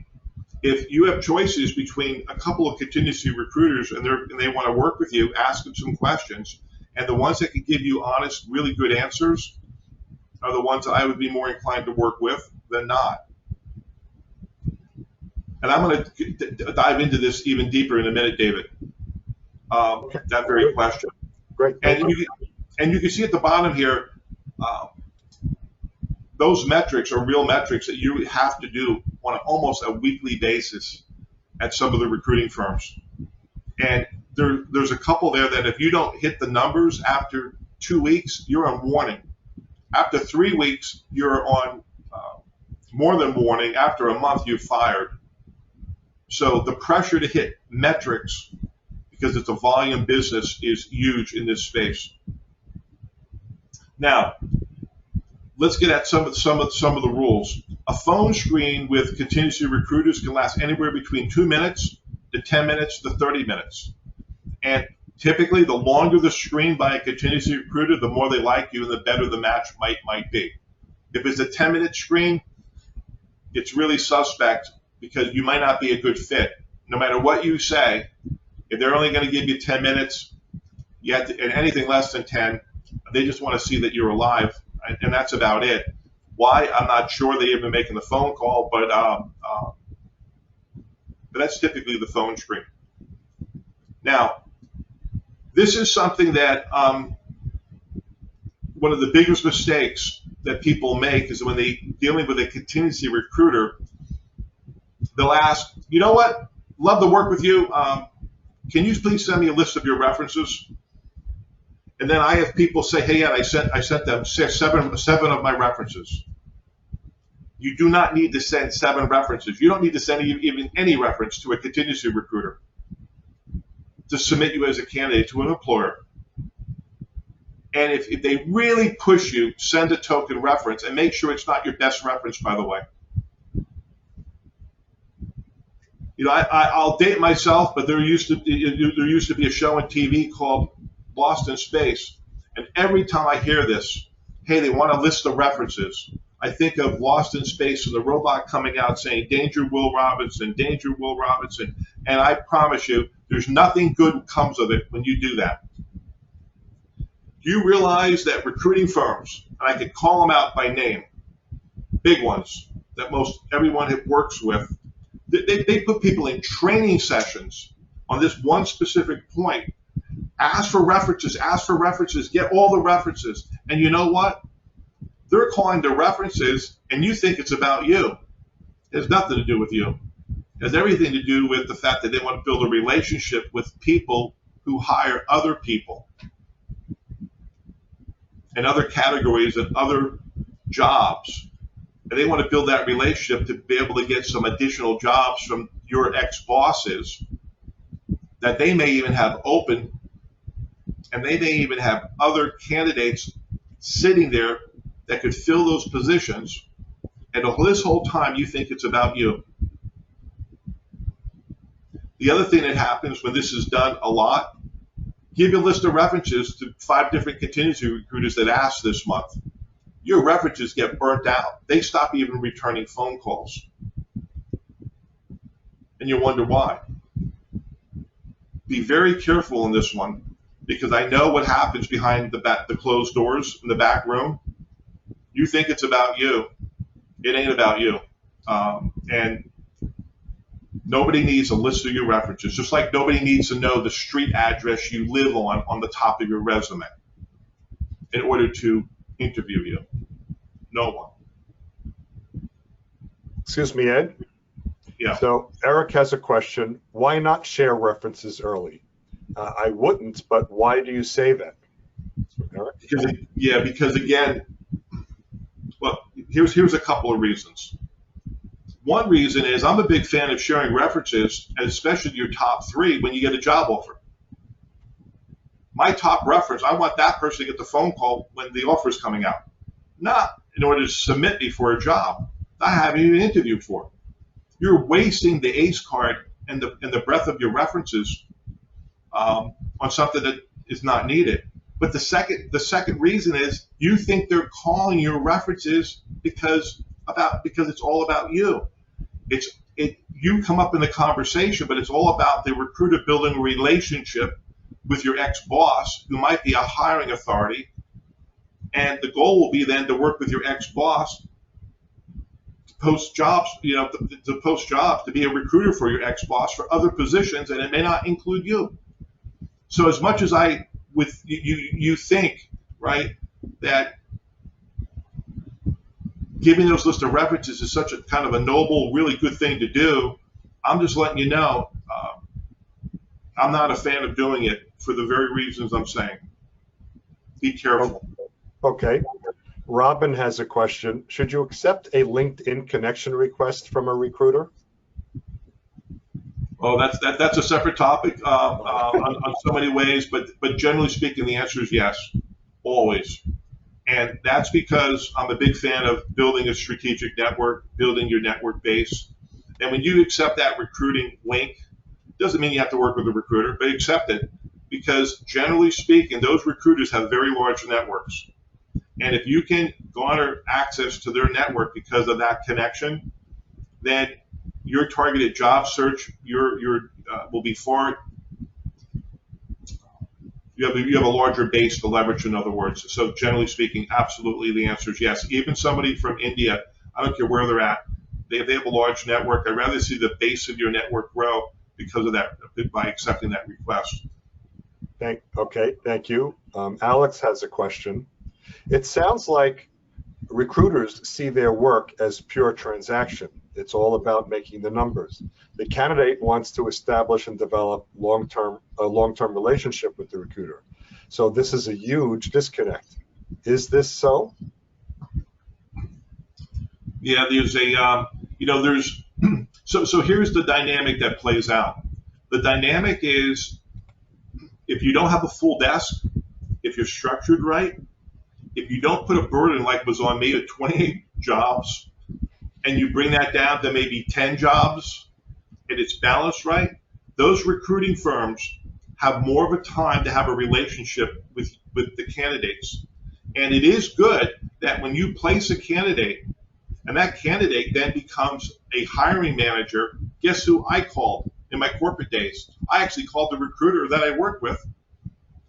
if you have choices between a couple of contingency recruiters and they want to work with you, ask them some questions, and the ones that can give you honest, really good answers are the ones that I would be more inclined to work with than not. And I'm going to dive into this even deeper in a minute, David. That very question. Great. And you can see at the bottom here, those metrics are real metrics that you have to do on almost a weekly basis at some of the recruiting firms. And there's a couple there that if you don't hit the numbers after 2 weeks, you're on warning. After 3 weeks, you're on more than warning. After a month, you're fired. So the pressure to hit metrics, because it's a volume business is huge in this space. Now, let's get at some of the rules. A phone screen with contingency recruiters can last anywhere between 2 minutes to 10 minutes to 30 minutes. And typically, the longer the screen by a contingency recruiter, the more they like you and the better the match might be. If it's a 10-minute screen, it's really suspect because you might not be a good fit. No matter what you say, if they're only going to give you 10 minutes, you have to, and anything less than 10, they just want to see that you're alive, and that's about it. Why? I'm not sure. They even making the phone call, but that's typically the phone screen. Now, this is something that one of the biggest mistakes that people make is when they dealing with a contingency recruiter, they'll ask, you know what, love to work with you. Can you please send me a list of your references? And then I have people say, hey, yeah, I sent them seven of my references. You do not need to send 7 references. You don't need to send even any reference to a contingency recruiter to submit you as a candidate to an employer. And if they really push you, send a token reference and make sure it's not your best reference, by the way. You know, I'll date myself, but there used to be a show on TV called Lost in Space. And every time I hear this, hey, they want a list of references, I think of Lost in Space and the robot coming out saying, danger, Will Robinson, danger, Will Robinson. And I promise you, there's nothing good comes of it when you do that. Do you realize that recruiting firms, and I could call them out by name, big ones that most everyone works with, they put people in training sessions on this one specific point. Ask for references, get all the references. And you know what? They're calling the references, and you think it's about you. It has nothing to do with you. It has everything to do with the fact that they want to build a relationship with people who hire other people in other categories and other jobs. And they want to build that relationship to be able to get some additional jobs from your ex-bosses that they may even have open, and they may even have other candidates sitting there that could fill those positions. And this whole time you think it's about you. The other thing that happens when this is done a lot, give you a list of references to 5 different contingency recruiters that asked this month. Your references get burnt out. They stop even returning phone calls. And you wonder why. Be very careful in this one, because I know what happens behind the closed doors in the back room. You think it's about you. It ain't about you. And nobody needs a list of your references, just like nobody needs to know the street address you live on the top of your resume in order to interview you. No one. Excuse me, Ed? Yeah. So Eric has a question. Why not share references early? I wouldn't, but why do you say that? Eric? Because again, well, here's a couple of reasons. One reason is I'm a big fan of sharing references, and especially your top 3 when you get a job offer. My top reference, I want that person to get the phone call when the offer is coming out, not in order to submit me for a job I haven't even interviewed for. You're wasting the ACE card and the breadth of your references on something that is not needed. But the second reason is you think they're calling your references because it's all about you. You come up in the conversation, but it's all about the recruiter building a relationship with your ex-boss, who might be a hiring authority, and the goal will be then to work with your ex-boss to post jobs, to post jobs, to be a recruiter for your ex-boss for other positions, and it may not include you. So as much as you think, right, that giving those list of references is such a kind of a noble, really good thing to do, I'm just letting you know I'm not a fan of doing it for the very reasons I'm saying. Be careful. Okay. Robin has a question. Should you accept a LinkedIn connection request from a recruiter? Oh, that's a separate topic on so many ways, but generally speaking, the answer is yes, always. And that's because I'm a big fan of building a strategic network, building your network base. And when you accept that recruiting link, doesn't mean you have to work with a recruiter, but accept it, because generally speaking, those recruiters have very large networks. And if you can garner access to their network because of that connection, then your targeted job search will be far. You have a larger base to leverage, in other words. So generally speaking, absolutely, the answer is yes. Even somebody from India, I don't care where they're at, they have a large network. I'd rather see the base of your network grow because of that, by accepting that request. Okay, thank you. Alex has a question. It sounds like recruiters see their work as pure transaction. It's all about making the numbers. The candidate wants to establish and develop a long-term relationship with the recruiter. So this is a huge disconnect. Is this so? Yeah, there's a, so here's the dynamic that plays out. The dynamic is, if you don't have a full desk, if you're structured right, if you don't put a burden like was on me at 28 jobs, and you bring that down to maybe 10 jobs, and it's balanced right, those recruiting firms have more of a time to have a relationship with the candidates. And it is good that when you place a candidate, and that candidate then becomes a hiring manager, guess who I called in my corporate days? I actually called the recruiter that I worked with.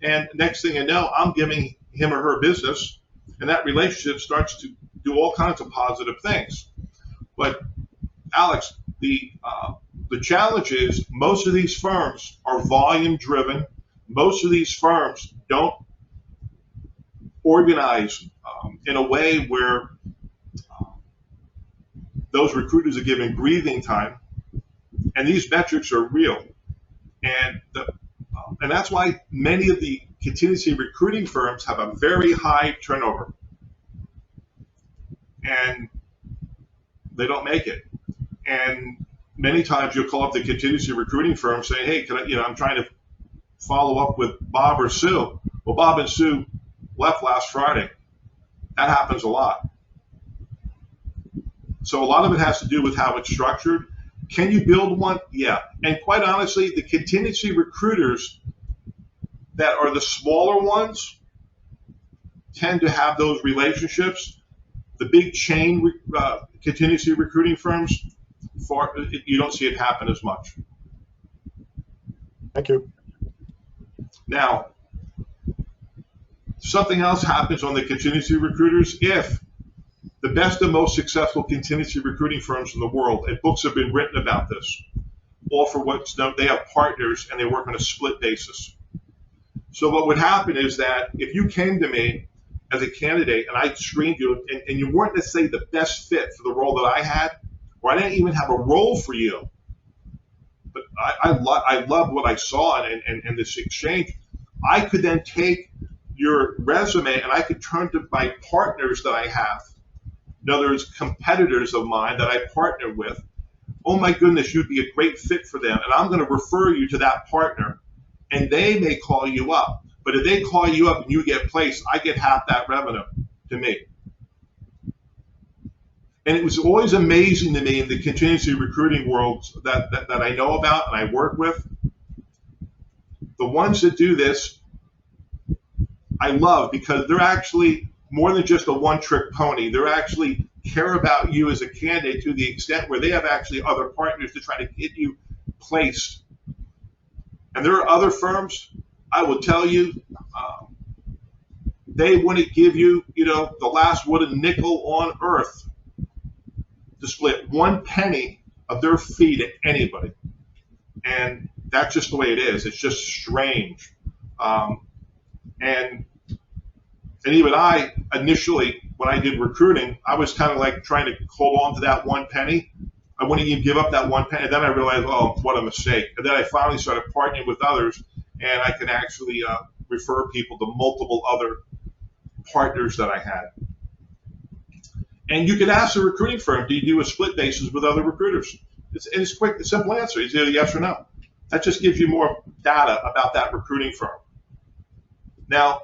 And next thing I know, I'm giving him or her business, and that relationship starts to do all kinds of positive things. But Alex, the challenge is most of these firms are volume driven. Most of these firms don't organize in a way where those recruiters are given breathing time, and these metrics are real. And that's why many of the contingency recruiting firms have a very high turnover, and they don't make it. And many times you'll call up the contingency recruiting firm saying, hey, I'm trying to follow up with Bob or Sue. Well, Bob and Sue left last Friday. That happens a lot. So a lot of it has to do with how it's structured. Can you build one? Yeah. And quite honestly, the contingency recruiters that are the smaller ones tend to have those relationships. The big chain contingency recruiting firms, you don't see it happen as much. Thank you. Now, something else happens on the contingency recruiters. If the best and most successful contingency recruiting firms in the world, and books have been written about this, offer what's known, they have partners and they work on a split basis. So what would happen is that if you came to me as a candidate and I screened you and you weren't necessarily the best fit for the role that I had, or I didn't even have a role for you, but I loved what I saw and this exchange, I could then take your resume and I could turn to my partners that I have. In other words, competitors of mine that I partner with. Oh my goodness, you'd be a great fit for them. And I'm going to refer you to that partner. And they may call you up. But if they call you up and you get placed, I get half that revenue to me. And it was always amazing to me in the contingency recruiting world that I know about and I work with. The ones that do this, I love, because they're actually more than just a one-trick pony. They're actually care about you as a candidate to the extent where they have actually other partners to try to get you placed. And there are other firms, I will tell you, they wouldn't give you, the last wooden nickel on earth to split one penny of their fee to anybody. And that's just the way it is. It's just strange. And even I, initially, when I did recruiting, I was kind of like trying to hold on to that one penny. I wouldn't even give up that one penny. And then I realized, oh, what a mistake. And then I finally started partnering with others, and I can actually refer people to multiple other partners that I had. And you could ask the recruiting firm, do you do a split basis with other recruiters? It's quick, a simple answer. It's either yes or no. That just gives you more data about that recruiting firm. Now,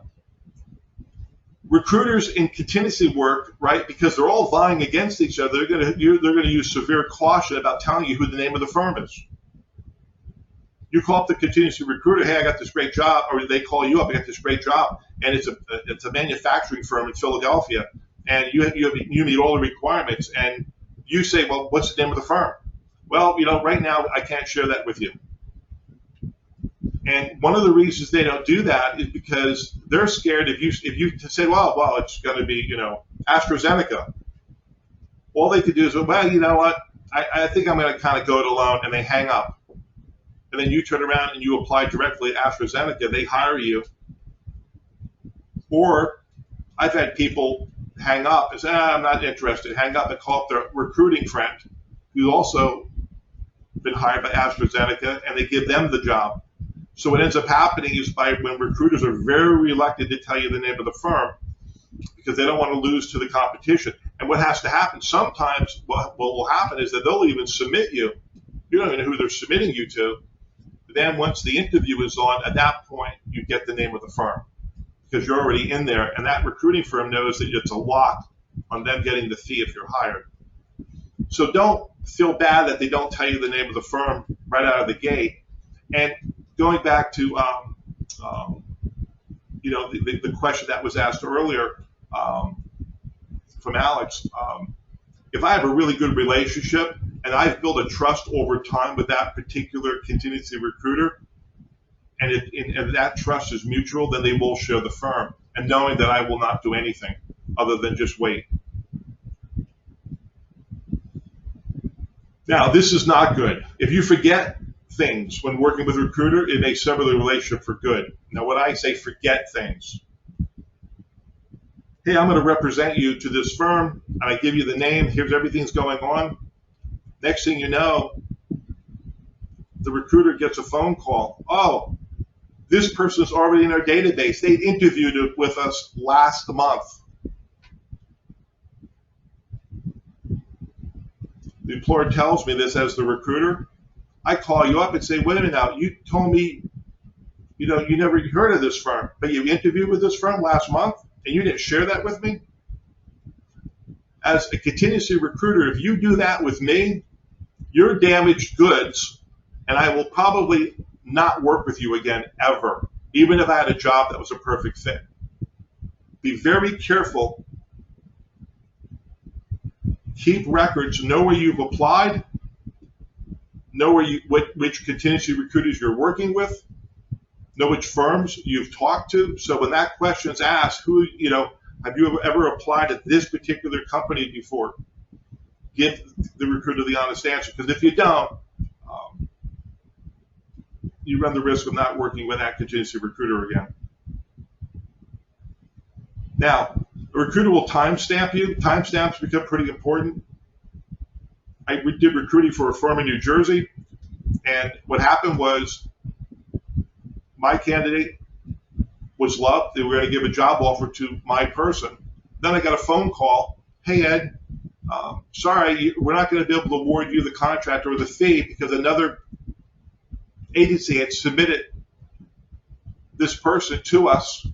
recruiters in contingency work, right, because they're all vying against each other, they're going to use severe caution about telling you who the name of the firm is. You call up the contingency recruiter, hey, I got this great job, or they call you up, I got this great job, and it's a manufacturing firm in Philadelphia, and you meet all the requirements, and you say, well, what's the name of the firm? Well, right now I can't share that with you. And one of the reasons they don't do that is because they're scared if you say, well, it's going to be, AstraZeneca. All they could do is, well, you know what, I think I'm going to kind of go it alone, and they hang up. And then you turn around and you apply directly at AstraZeneca, they hire you. Or I've had people hang up and say, I'm not interested, hang up and call up their recruiting friend who's also been hired by AstraZeneca, and they give them the job. So what ends up happening is when recruiters are very reluctant to tell you the name of the firm because they don't want to lose to the competition. And what has to happen, sometimes what will happen is that they'll even submit you. You don't even know who they're submitting you to. Then once the interview is on, at that point, you get the name of the firm because you're already in there, and that recruiting firm knows that it's a lock on them getting the fee if you're hired. So don't feel bad that they don't tell you the name of the firm right out of the gate. And going back to the question that was asked earlier from Alex, if I have a really good relationship and I've built a trust over time with that particular contingency recruiter, and that trust is mutual, then they will share the firm, and knowing that I will not do anything other than just wait. Now, this is not good. If you forget things when working with a recruiter, it may sever the relationship for good. Now, when I say forget things, hey, I'm going to represent you to this firm, and I give you the name, here's everything's going on. Next thing you know, the recruiter gets a phone call. Oh, this person's already in our database. They interviewed with us last month. The employer tells me this as the recruiter. I call you up and say, wait a minute now, you told me, you never heard of this firm, but you interviewed with this firm last month, and you didn't share that with me? As a contingency recruiter, if you do that with me, you're damaged goods, and I will probably not work with you again ever, even if I had a job that was a perfect fit. Be very careful. Keep records. Know where you've applied. Know which contingency recruiters you're working with. Know which firms you've talked to. So when that question's asked, have you ever applied at this particular company before? Give the recruiter the honest answer, because if you don't, you run the risk of not working with that contingency recruiter again. Now, a recruiter will timestamp you. Timestamps become pretty important. I did recruiting for a firm in New Jersey, and what happened was my candidate was loved. They were going to give a job offer to my person. Then I got a phone call. Hey, Ed, sorry, we're not going to be able to award you the contract or the fee because another agency had submitted this person to us,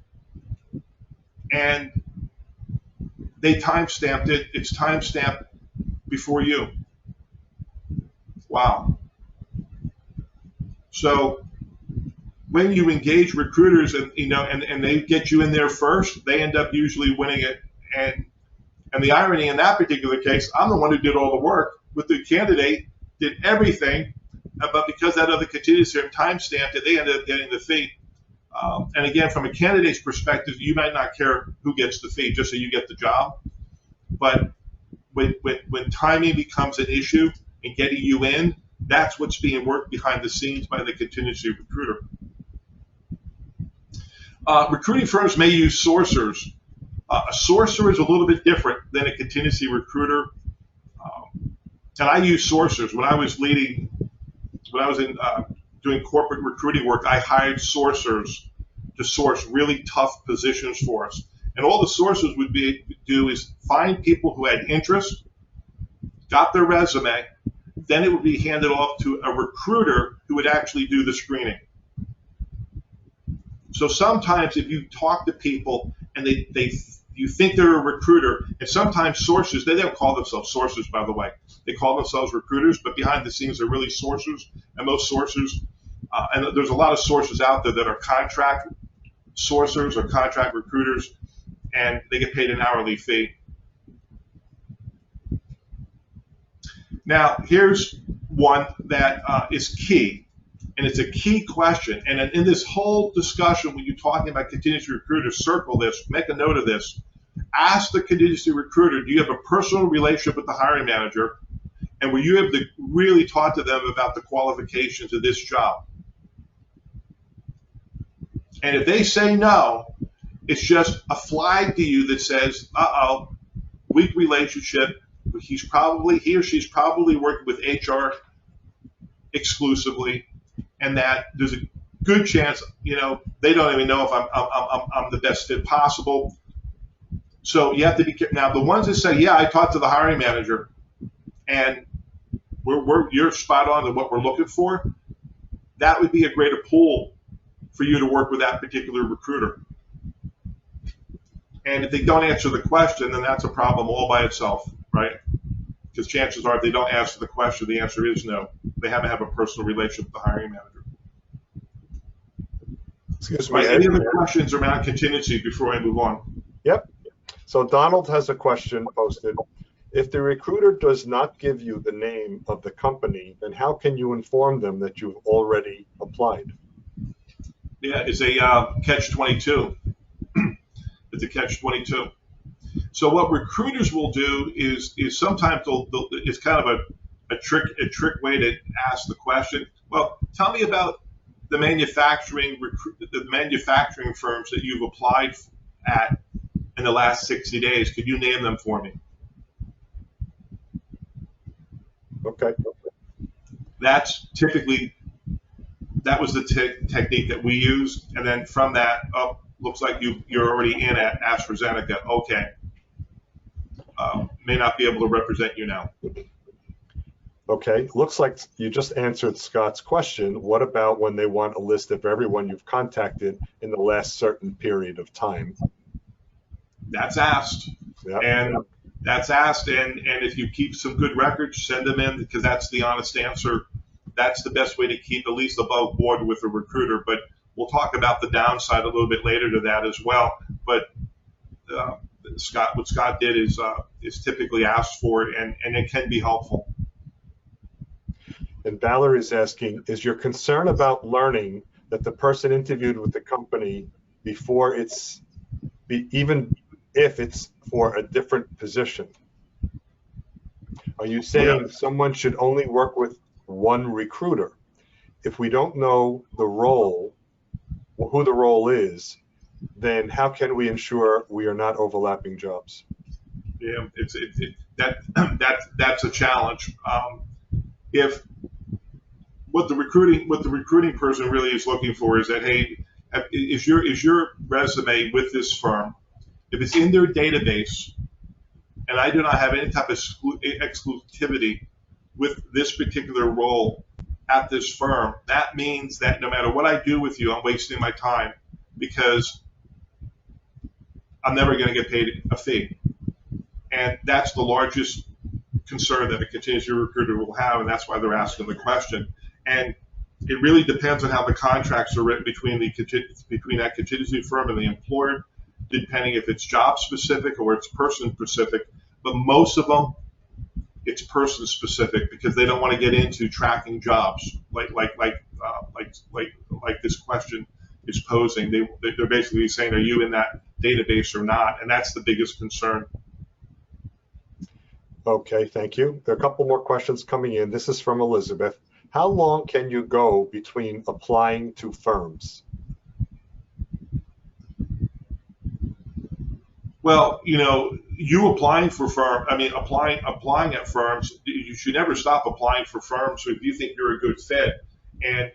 and they timestamped it. It's timestamped before you. Wow. So when you engage recruiters and they get you in there first, they end up usually winning it. And the irony in that particular case, I'm the one who did all the work. With the candidate, did everything, but because that other contingency time stamped it, they ended up getting the fee. And again, from a candidate's perspective, you might not care who gets the fee, just so you get the job. But when timing becomes an issue and getting you in, that's what's being worked behind the scenes by the contingency recruiter. Recruiting firms may use sourcers. A sourcer is a little bit different than a contingency recruiter. And I use sourcers. When I was doing corporate recruiting work, I hired sourcers to source really tough positions for us. And all the sourcers would do is find people who had interest, got their resume, then it would be handed off to a recruiter who would actually do the screening. So sometimes if you talk to people and you think they're a recruiter, and sometimes sources, they don't call themselves sources, by the way. They call themselves recruiters, but behind the scenes they're really sourcers. And most sourcers, and there's a lot of sources out there that are contract sourcers or contract recruiters, and they get paid an hourly fee. Now, here's one that is key, and it's a key question. And in this whole discussion, when you're talking about contingency recruiters, circle this, make a note of this. Ask the contingency recruiter, do you have a personal relationship with the hiring manager? And will you have to really talk to them about the qualifications of this job? And if they say no, it's just a flag to you that says, uh-oh, weak relationship. He or she's probably working with HR exclusively, and that there's a good chance, they don't even know if I'm the best fit possible. So you have to be careful. Now, the ones that say, yeah, I talked to the hiring manager, and you're spot on to what we're looking for, that would be a greater pool for you to work with that particular recruiter. And if they don't answer the question, then that's a problem all by itself, right? Because chances are if they don't answer the question, the answer is no. They haven't have a personal relationship with the hiring manager. Excuse me. Any other questions around contingency before I move on? Yep. So Donald has a question posted. If the recruiter does not give you the name of the company, then how can you inform them that you've already applied? Yeah, it's a catch-22. It's a catch-22. So what recruiters will do is sometimes it's kind of a trick way to ask the question. Well, tell me about the manufacturing firms that you've applied at in the last 60 days. Could you name them for me? Okay. That's typically, that was the technique that we used. And then from that, looks like you're already in at AstraZeneca. Okay. May not be able to represent you now. Okay. Looks like you just answered Scott's question. What about when they want a list of everyone you've contacted in the last certain period of time? That's asked. Yep. And that's asked. And if you keep some good records, send them in, because that's the honest answer. That's the best way to keep at least above board with a recruiter. But we'll talk about the downside a little bit later to that as well. But what Scott did is typically asked for, and it can be helpful. And Valerie's asking, is your concern about learning that the person interviewed with the company before even if it's for a different position? Are you saying someone should only work with one recruiter? If we don't know the role, or who the role is, then how can we ensure we are not overlapping jobs? Yeah, that's a challenge. If what the recruiting person really is looking for is that, hey, is your resume with this firm, if it's in their database, and I do not have any type of exclusivity with this particular role at this firm, that means that no matter what I do with you, I'm wasting my time, because I'm never going to get paid a fee. And that's the largest concern that a contingency recruiter will have, and that's why they're asking the question. And it really depends on how the contracts are written between that contingency firm and the employer, depending if it's job specific or it's person specific. But most of them, it's person specific, because they don't want to get into tracking jobs like this question is posing. They're basically saying, are you in that database or not? And that's the biggest concern. Okay, thank you. There are a couple more questions coming in. This is from Elizabeth. How long can you go between applying to firms? Well, you applying for applying at firms, you should never stop applying for firms if you think you're a good fit. And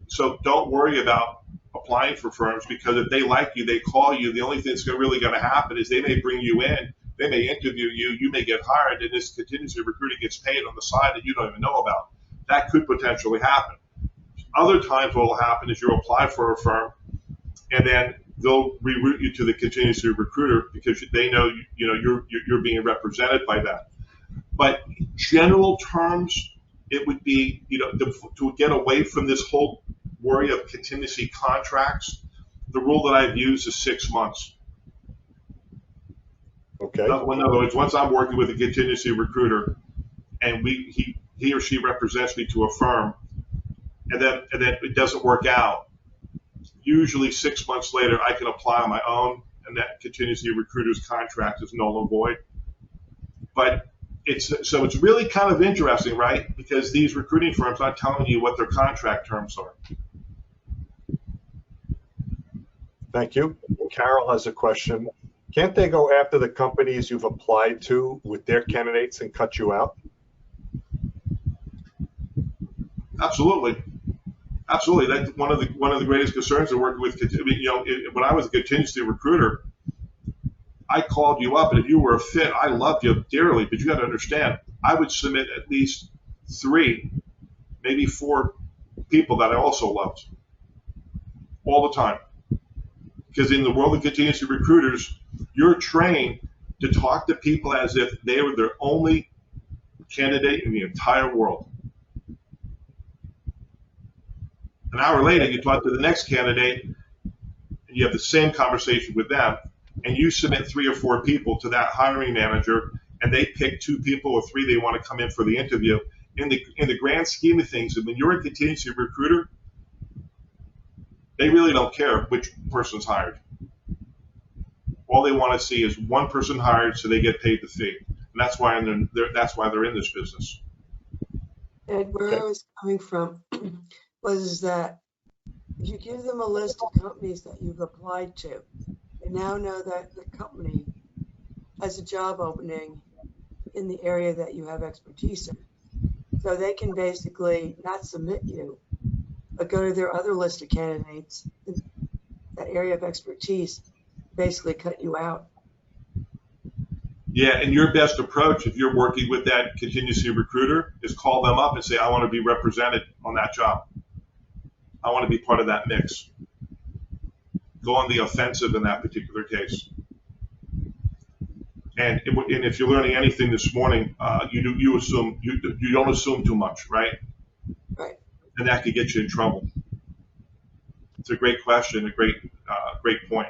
so don't worry about applying for firms, because if they like you, they call you. The only thing that's really going to happen is they may bring you in They may interview you, you may get hired, and this contingency recruiting gets paid on the side that you don't even know about. That could potentially happen. Other times what will happen is you'll apply for a firm, and then they'll reroute you to the contingency recruiter because they know you're being represented by them. But general terms, it would be to get away from this whole worry of contingency contracts. The rule that I've used is 6 months. Okay. In other words, once I'm working with a contingency recruiter, and he or she represents me to a firm, and then it doesn't work out, usually 6 months later, I can apply on my own, and that contingency recruiter's contract is null and void. But it's really kind of interesting, right? Because these recruiting firms aren't telling you what their contract terms are. Thank you. Carol has a question. Can't they go after the companies you've applied to with their candidates and cut you out? Absolutely. Absolutely. That's one of the greatest concerns of working with. When I was a contingency recruiter, I called you up, and if you were a fit, I loved you dearly. But you got to understand, I would submit at least 3, maybe 4 people that I also loved all the time. Because in the world of contingency recruiters, you're trained to talk to people as if they were their only candidate in the entire world. An hour later, you talk to the next candidate, and you have the same conversation with them, and you submit 3 or 4 people to that hiring manager, and they pick 2 people or 3 they want to come in for the interview. In the grand scheme of things, when you're a contingency recruiter, they really don't care which person's hired. All they want to see is one person hired, so they get paid the fee, and that's why they're in this business. And where I was coming from was that if you give them a list of companies that you've applied to, they now know that the company has a job opening in the area that you have expertise in. So they can basically not submit you, but go to their other list of candidates, that area of expertise, basically cut you out. Yeah, and your best approach if you're working with that contingency recruiter is call them up and say, I want to be represented on that job. I want to be part of that mix. Go on the offensive in that particular case. And if you're learning anything this morning, you don't assume too much, right? Right. And that could get you in trouble. It's a great question, a great point.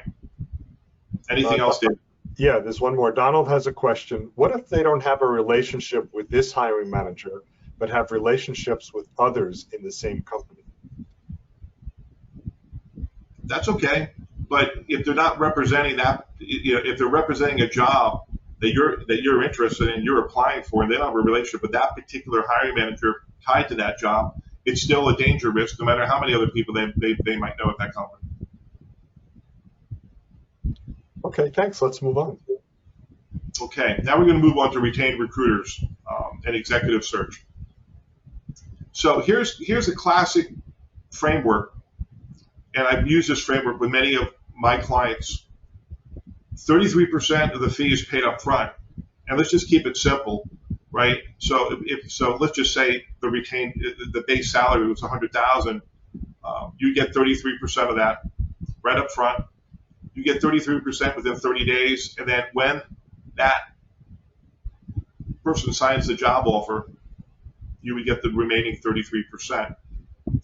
Anything else, Dave? Yeah, there's one more. Donald has a question. What if they don't have a relationship with this hiring manager, but have relationships with others in the same company? That's okay. But if they're not representing that, if they're representing a job that you're interested in, you're applying for, and they don't have a relationship with that particular hiring manager tied to that job, it's still a danger risk, no matter how many other people they might know at that company. Okay, thanks. Let's move on. Okay, now we're going to move on to retained recruiters and executive search. So here's a classic framework, and I've used this framework with many of my clients. 33% of the fee is paid up front, and let's just keep it simple, right? So let's just say the base salary was $100,000. You get 33% of that right up front. You get 33% within 30 days, and then when that person signs the job offer, you would get the remaining 33%.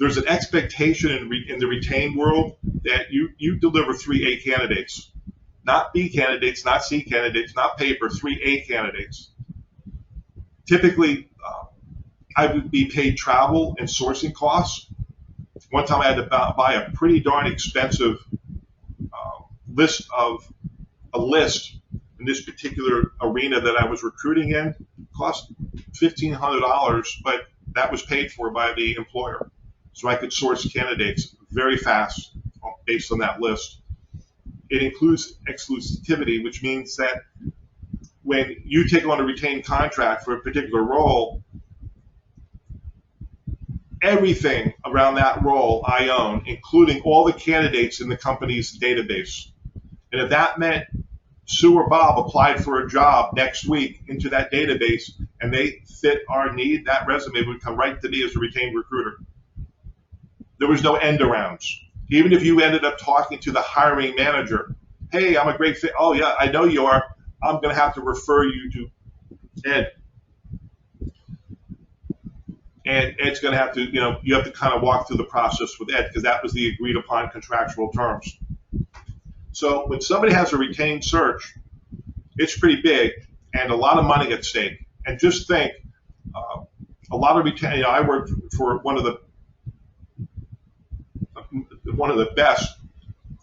There's an expectation in the retained world that you deliver 3A candidates, not B candidates, not C candidates, not paper, 3A candidates. Typically, I would be paid travel and sourcing costs. One time I had to buy a pretty darn expensive list in this particular arena that I was recruiting in. Cost $1,500, but that was paid for by the employer. So I could source candidates very fast based on that list. It includes exclusivity, which means that when you take on a retained contract for a particular role, everything around that role I own, including all the candidates in the company's database. And if that meant Sue or Bob applied for a job next week into that database and they fit our need, that resume would come right to me as a retained recruiter. There was no end arounds. Even if you ended up talking to the hiring manager, hey, I'm a great fit. Oh yeah, I know you are. I'm going to have to refer you to Ed. And Ed's going to have to, you have to kind of walk through the process with Ed because that was the agreed upon contractual terms. So when somebody has a retained search, it's pretty big and a lot of money at stake. And just think, a lot of retained, I worked for one of the best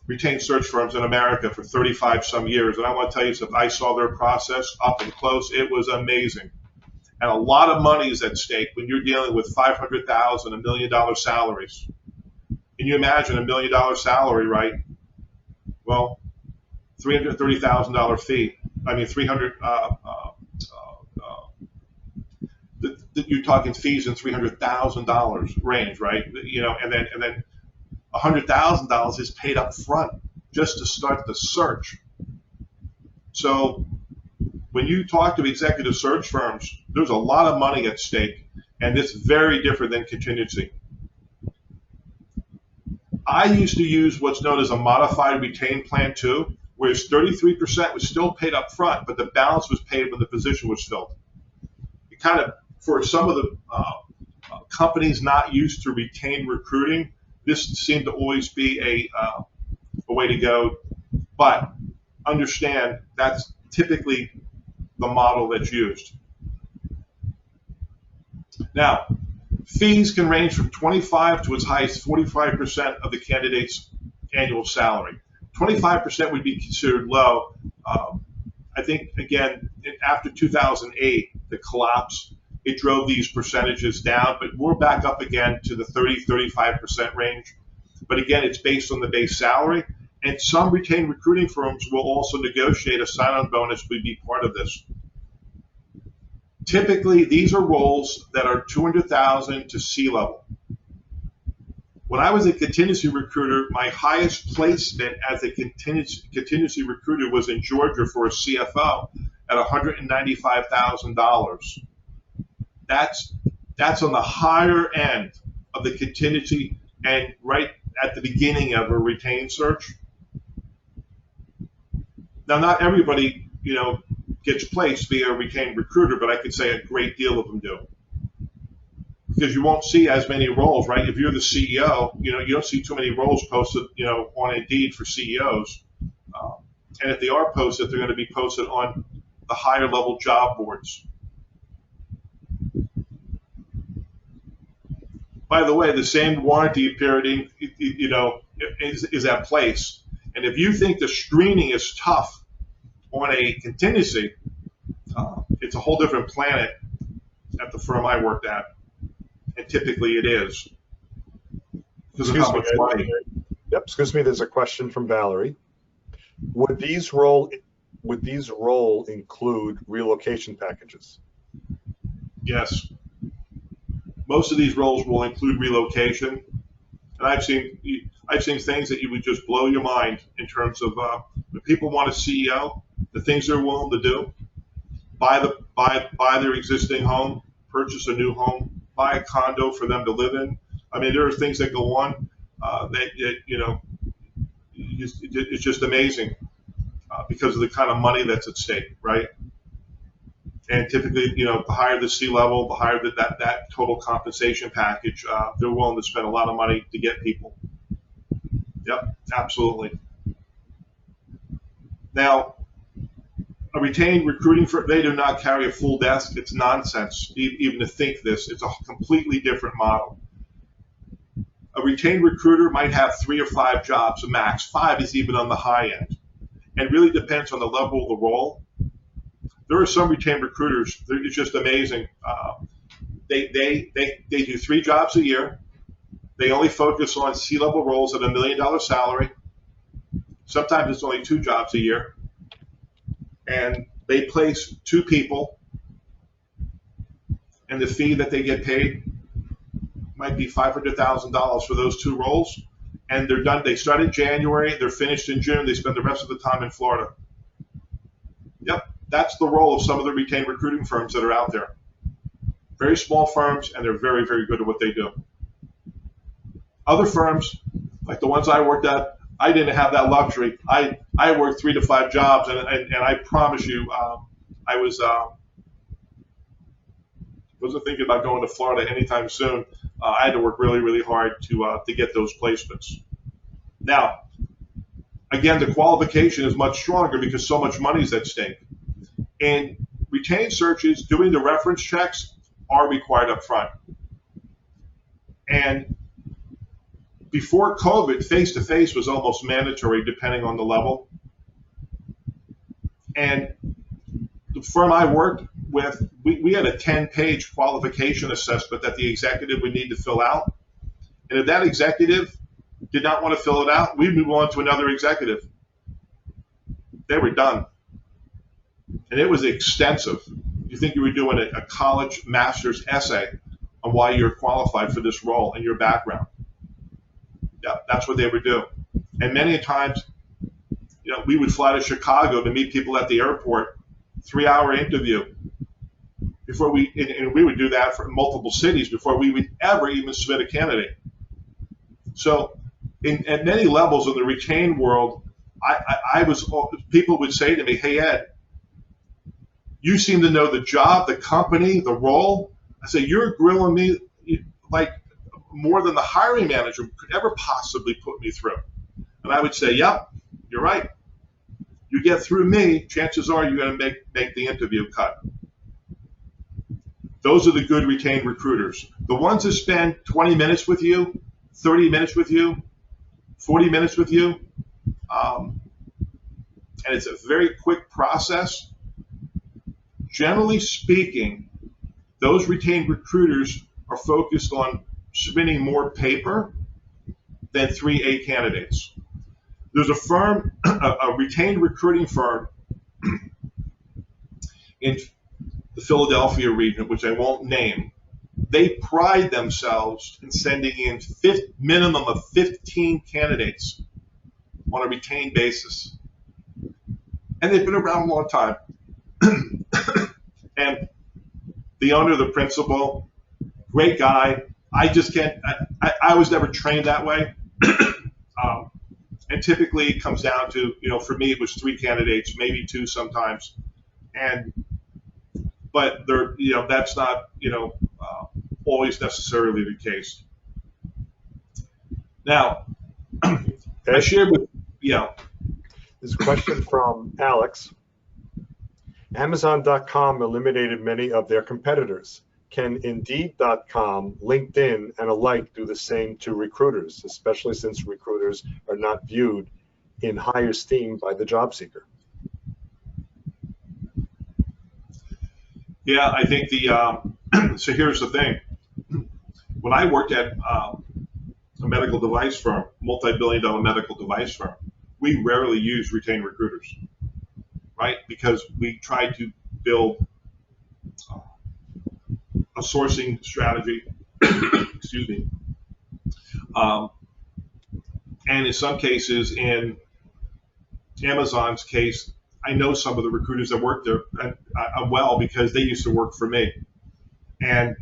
retained search firms in America for 35 some years. And I want to tell you something, I saw their process up and close. It was amazing. And a lot of money is at stake when you're dealing with $500,000, $1 million salaries. Can you imagine $1 million salary, right? Well, $330,000 fee. I mean, you're talking fees in $300,000 range, right? And then $100,000 is paid up front just to start the search. So when you talk to executive search firms, there's a lot of money at stake, and it's very different than contingency. I used to use what's known as a modified retained plan too, where 33% was still paid up front, but the balance was paid when the position was filled. It kind of, for some of the companies not used to retained recruiting, this seemed to always be a way to go. But understand that's typically the model that's used. Now, fees can range from 25 to as high as 45% of the candidate's annual salary. 25% would be considered low. I think, again, after 2008, the collapse, it drove these percentages down, but we're back up again to the 30-35% range. But again, it's based on the base salary, and some retained recruiting firms will also negotiate a sign-on bonus to be part of this. Typically, these are roles that are $200,000 to C-level. When I was a contingency recruiter, my highest placement as a contingency recruiter was in Georgia for a CFO at $195,000. That's on the higher end of the contingency and right at the beginning of a retained search. Now, not everybody, gets placed via a retained recruiter, but I could say a great deal of them do. Because you won't see as many roles, right? If you're the CEO, you don't see too many roles posted, on Indeed for CEOs. And if they are posted, they're going to be posted on the higher level job boards. By the way, the same warranty period, is at place. And if you think the screening is tough on a contingency, it's a whole different planet at the firm I worked at. And typically it is. Because of how much money. Yep, excuse me, there's a question from Valerie. Would these role include relocation packages? Yes. Most of these roles will include relocation. And I've seen things that you would just blow your mind in terms of when people want a CEO, the things they're willing to do, buy their existing home, purchase a new home, buy a condo for them to live in. I mean, there are things that go on it's just amazing because of the kind of money that's at stake, right? And typically, the higher the C-level, the higher that total compensation package, they're willing to spend a lot of money to get people. Yep, absolutely. Now, a retained recruiting firm, they do not carry a full desk. It's nonsense even to think this. It's a completely different model. A retained recruiter might have 3 or 5 jobs max. 5 is even on the high end. And really depends on the level of the role. There are some retained recruiters, it's just amazing. They do 3 jobs a year. They only focus on C-level roles at $1 million salary. Sometimes it's only 2 jobs a year. And they place 2 people, and the fee that they get paid might be $500,000 for those 2 roles. And they're done. They start in January, they're finished in June, they spend the rest of the time in Florida. Yep, that's the role of some of the retained recruiting firms that are out there. Very small firms, and they're very, very good at what they do. Other firms, like the ones I worked at, I didn't have that luxury. I worked 3 to 5 jobs, and I promise you, I wasn't thinking about going to Florida anytime soon. I had to work really, really hard to get those placements. Now, again, the qualification is much stronger because so much money is at stake. And retained searches, doing the reference checks, are required up front. And before COVID, face-to-face was almost mandatory depending on the level. And the firm I worked with, we had a 10-page qualification assessment that the executive would need to fill out. And if that executive did not want to fill it out, we'd move on to another executive. They were done. And it was extensive. You think you were doing a college master's essay on why you're qualified for this role and your background. Yeah, that's what they would do. And many times, we would fly to Chicago to meet people at the airport, 3-hour interview before and we would do that for multiple cities before we would ever even submit a candidate. So at many levels in the retained world, people would say to me, "Hey, Ed, you seem to know the job, the company, the role." I say, "You're grilling me like more than the hiring manager could ever possibly put me through." And I would say, "Yep, you're right. You get through me, chances are you're going to make the interview cut." Those are the good retained recruiters. The ones that spend 20 minutes with you, 30 minutes with you, 40 minutes with you, and it's a very quick process. Generally speaking, those retained recruiters are focused on submitting more paper than 3A candidates. There's a firm, a retained recruiting firm in the Philadelphia region, which I won't name. They pride themselves in sending in minimum of 15 candidates on a retained basis. And they've been around a long time. And the owner, the principal, great guy. I just can't, I was never trained that way. And typically it comes down to, for me, it was 3 candidates, maybe 2 sometimes. But that's not, always necessarily the case. Now, I shared with, There's a question from Alex. Amazon.com eliminated many of their competitors. Can Indeed.com, LinkedIn, and alike do the same to recruiters, especially since recruiters are not viewed in higher esteem by the job seeker? Yeah, I think so here's the thing. When I worked at a medical device firm, multi-billion-dollar medical device firm, we rarely used retained recruiters, right? Because we tried to build a sourcing strategy, excuse me. And in some cases, in Amazon's case, I know some of the recruiters that work there well because they used to work for me. And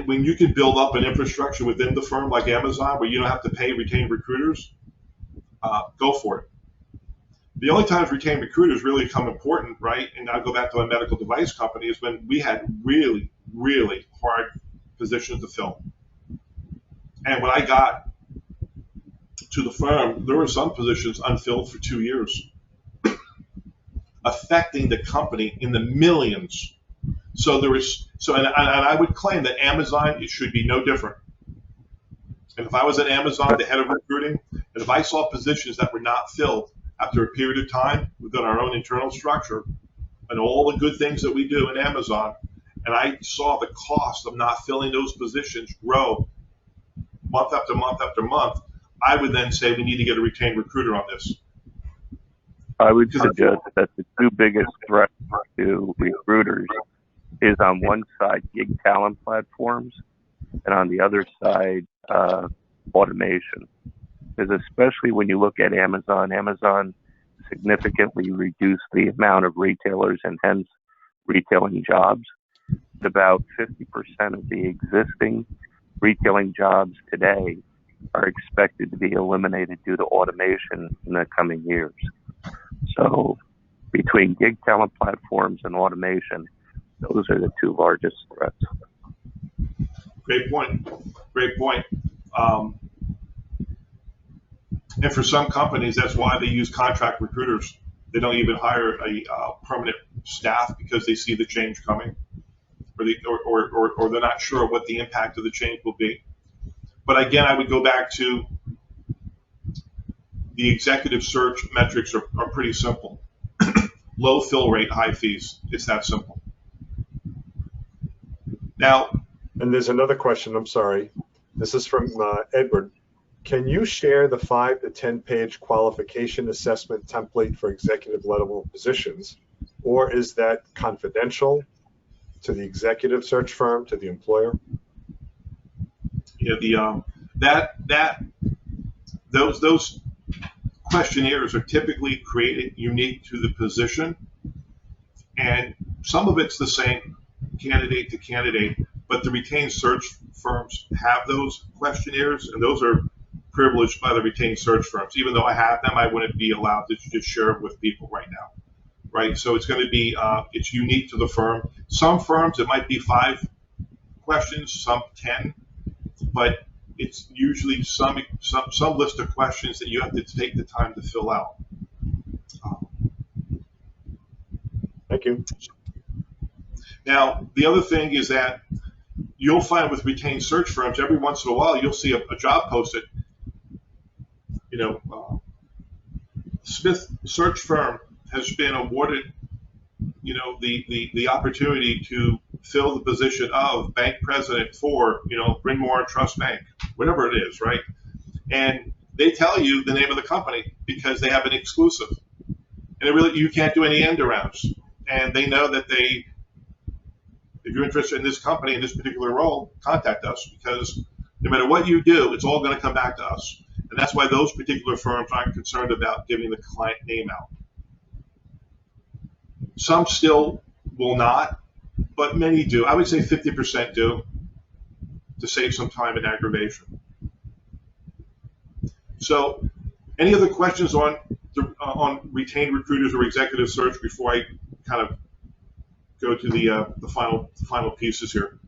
when you can build up an infrastructure within the firm like Amazon where you don't have to pay retained recruiters, go for it. The only times retained recruiters really become important, right, and I'll go back to my medical device company, is when we had really, really hard positions to fill. And when I got to the firm, there were some positions unfilled for 2 years, affecting the company in the millions. So and I would claim that Amazon, it should be no different. And if I was at Amazon, the head of recruiting, and if I saw positions that were not filled after a period of time within our own internal structure and all the good things that we do in Amazon, and I saw the cost of not filling those positions grow month after month after month, I would then say we need to get a retained recruiter on this. I would suggest that the 2 biggest threats to recruiters is on one side gig talent platforms, and on the other side automation. Because especially when you look at Amazon significantly reduce the amount of retailers and hence retailing jobs. About 50% of the existing retailing jobs today are expected to be eliminated due to automation in the coming years. So between gig talent platforms and automation, those are the two largest threats. Great point. Great point. And for some companies, that's why they use contract recruiters. They don't even hire a permanent staff because they see the change coming, or they're not sure what the impact of the change will be. But again, I would go back to the executive search metrics are pretty simple. Low fill rate, high fees. It's that simple. Now, and there's another question. I'm sorry. This is from Edward. Can you share the 5 to 10 page qualification assessment template for executive level positions, or is that confidential to the executive search firm, to the employer? Yeah, those questionnaires are typically created unique to the position, and some of it's the same candidate to candidate, but the retained search firms have those questionnaires, and those are privileged by the retained search firms. Even though I have them, I wouldn't be allowed to just share them with people right now, right? So it's going to be, it's unique to the firm. Some firms, it might be 5 questions, some 10, but it's usually some list of questions that you have to take the time to fill out. Thank you. Now, the other thing is that you'll find with retained search firms, every once in a while, you'll see a job posted. Smith Search Firm has been awarded, the opportunity to fill the position of bank president for, Bryn Mawr Trust Bank, whatever it is, right? And they tell you the name of the company because they have an exclusive, and you can't do any end arounds. And they know that if you're interested in this company in this particular role, contact us, because no matter what you do, it's all going to come back to us. And that's why those particular firms aren't concerned about giving the client name out. Some still will not, but many do. I would say 50% do, to save some time and aggravation. So, any other questions on retained recruiters or executive search before I kind of go to the final pieces here?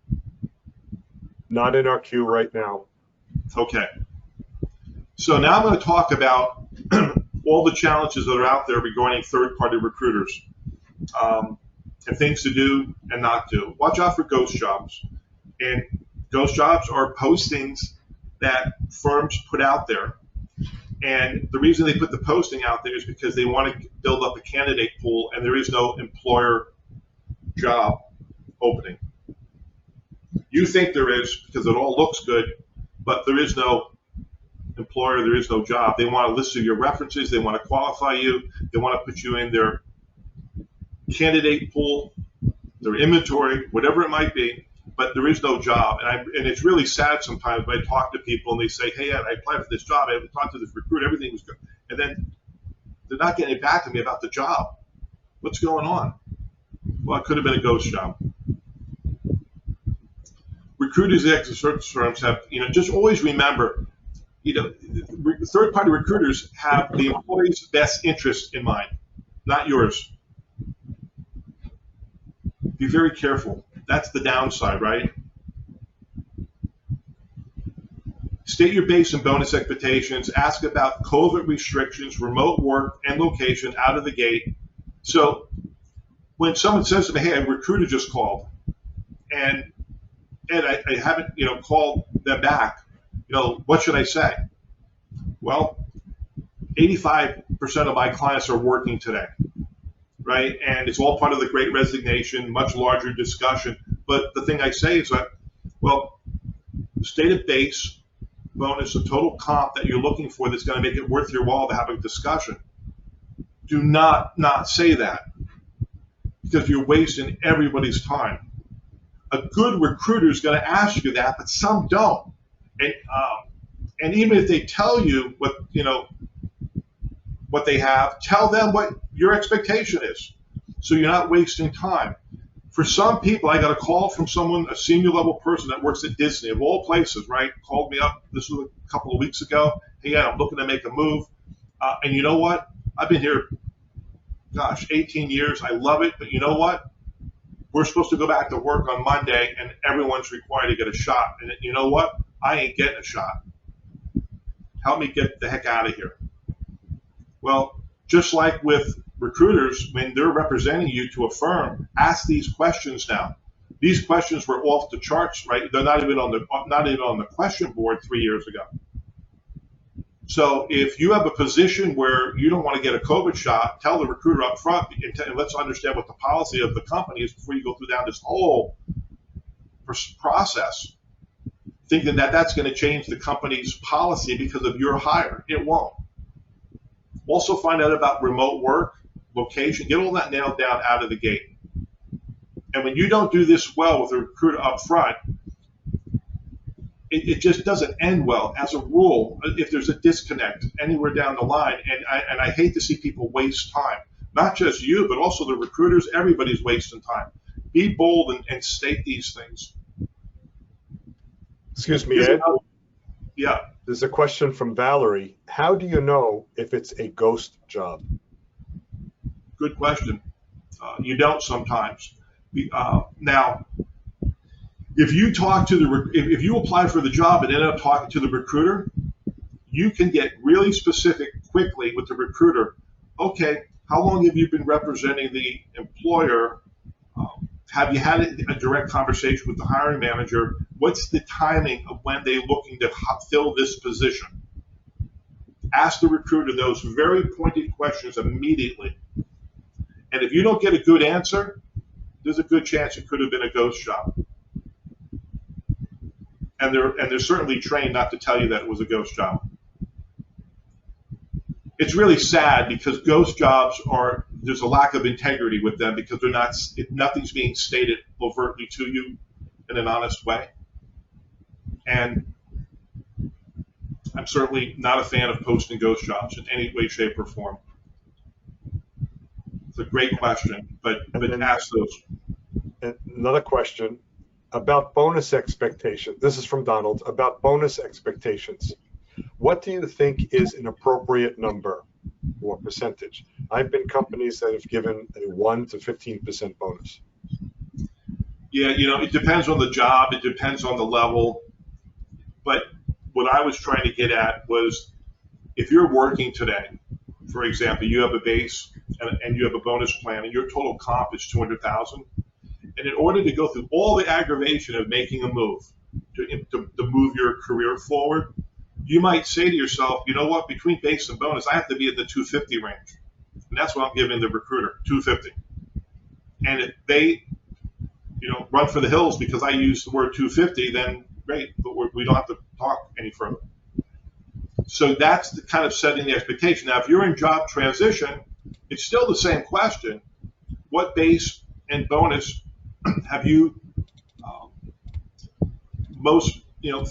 Not in our queue right now. Okay. So now I'm going to talk about all the challenges that are out there regarding third-party recruiters, and things to do and not do. Watch out for ghost jobs. And ghost jobs are postings that firms put out there. And the reason they put the posting out there is because they want to build up a candidate pool, and there is no employer job opening. You think there is because it all looks good, but there is no employer, there is no job. They want a list of your references, they want to qualify you, they want to put you in their candidate pool, their inventory, whatever it might be, but there is no job. And it's really sad sometimes when I talk to people and they say, hey, I applied for this job, I talked to this recruiter, everything was good, and then they're not getting back to me about the job. What's going on? Well, it could have been a ghost job. Recruiters, executive search firms have, just always remember, third-party recruiters have the employee's best interest in mind, not yours. Be very careful. That's the downside, right? State your base and bonus expectations. Ask about COVID restrictions, remote work, and location out of the gate. So when someone says to me, hey, a recruiter just called, and I haven't, called them back, what should I say? Well, 85% of my clients are working today, right? And it's all part of the Great Resignation, much larger discussion. But the thing I say is that, well, state a base, bonus, a total comp that you're looking for that's going to make it worth your while to have a discussion. Do not say that, because you're wasting everybody's time. A good recruiter is going to ask you that, but some don't. And even if they tell you what, what they have. Tell them what your expectation is, so you're not wasting time. For some people, I got a call from someone, a senior level person that works at Disney, of all places, right? Called me up, this was a couple of weeks ago. Hey, I'm looking to make a move. And you know what? I've been here, 18 years. I love it. But you know what? We're supposed to go back to work on Monday, and everyone's required to get a shot. And you know what? I ain't getting a shot. Help me get the heck out of here. Well, just like with recruiters, when they're representing you to a firm, ask these questions now. These questions were off the charts, right? They're not even on the question board 3 years ago. So if you have a position where you don't want to get a COVID shot, tell the recruiter up front, and let's understand what the policy of the company is before you go through down this whole process, thinking that that's going to change the company's policy because of your hire. It won't. Also find out about remote work, location, get all that nailed down out of the gate. And when you don't do this well with a recruiter up front, it just doesn't end well. As a rule, if there's a disconnect anywhere down the line, and I hate to see people waste time, not just you, but also the recruiters, everybody's wasting time. Be bold and state these things. Excuse me, Ed. Yeah. There's a question from Valerie. How do you know if it's a ghost job? Good question. You don't sometimes. Now, if you talk to if you apply for the job and end up talking to the recruiter, you can get really specific quickly with the recruiter. Okay, how long have you been representing the employer? Have you had a direct conversation with the hiring manager? What's the timing of when they're looking to fill this position? Ask the recruiter those very pointed questions immediately. And if you don't get a good answer, there's a good chance it could have been a ghost job. And they're certainly trained not to tell you that it was a ghost job. It's really sad because ghost jobs there's a lack of integrity with them because nothing's being stated overtly to you in an honest way. And I'm certainly not a fan of posting ghost jobs in any way, shape, or form. It's a great question, but ask those. Another question about bonus expectations. This is from Donald, about bonus expectations. What do you think is an appropriate number or percentage? I've been companies that have given a 1 to 15% bonus. Yeah, it depends on the job. It depends on the level. But what I was trying to get at was if you're working today, for example, you have a base and you have a bonus plan and your total comp is $200,000. And in order to go through all the aggravation of making a move, to move your career forward, you might say to yourself, you know what, between base and bonus, I have to be at the 250 range. And that's what I'm giving the recruiter, 250. And if they, run for the hills because I use the word 250, then great, but we don't have to talk any further. So that's the kind of setting the expectation. Now, if you're in job transition, it's still the same question. What base and bonus have you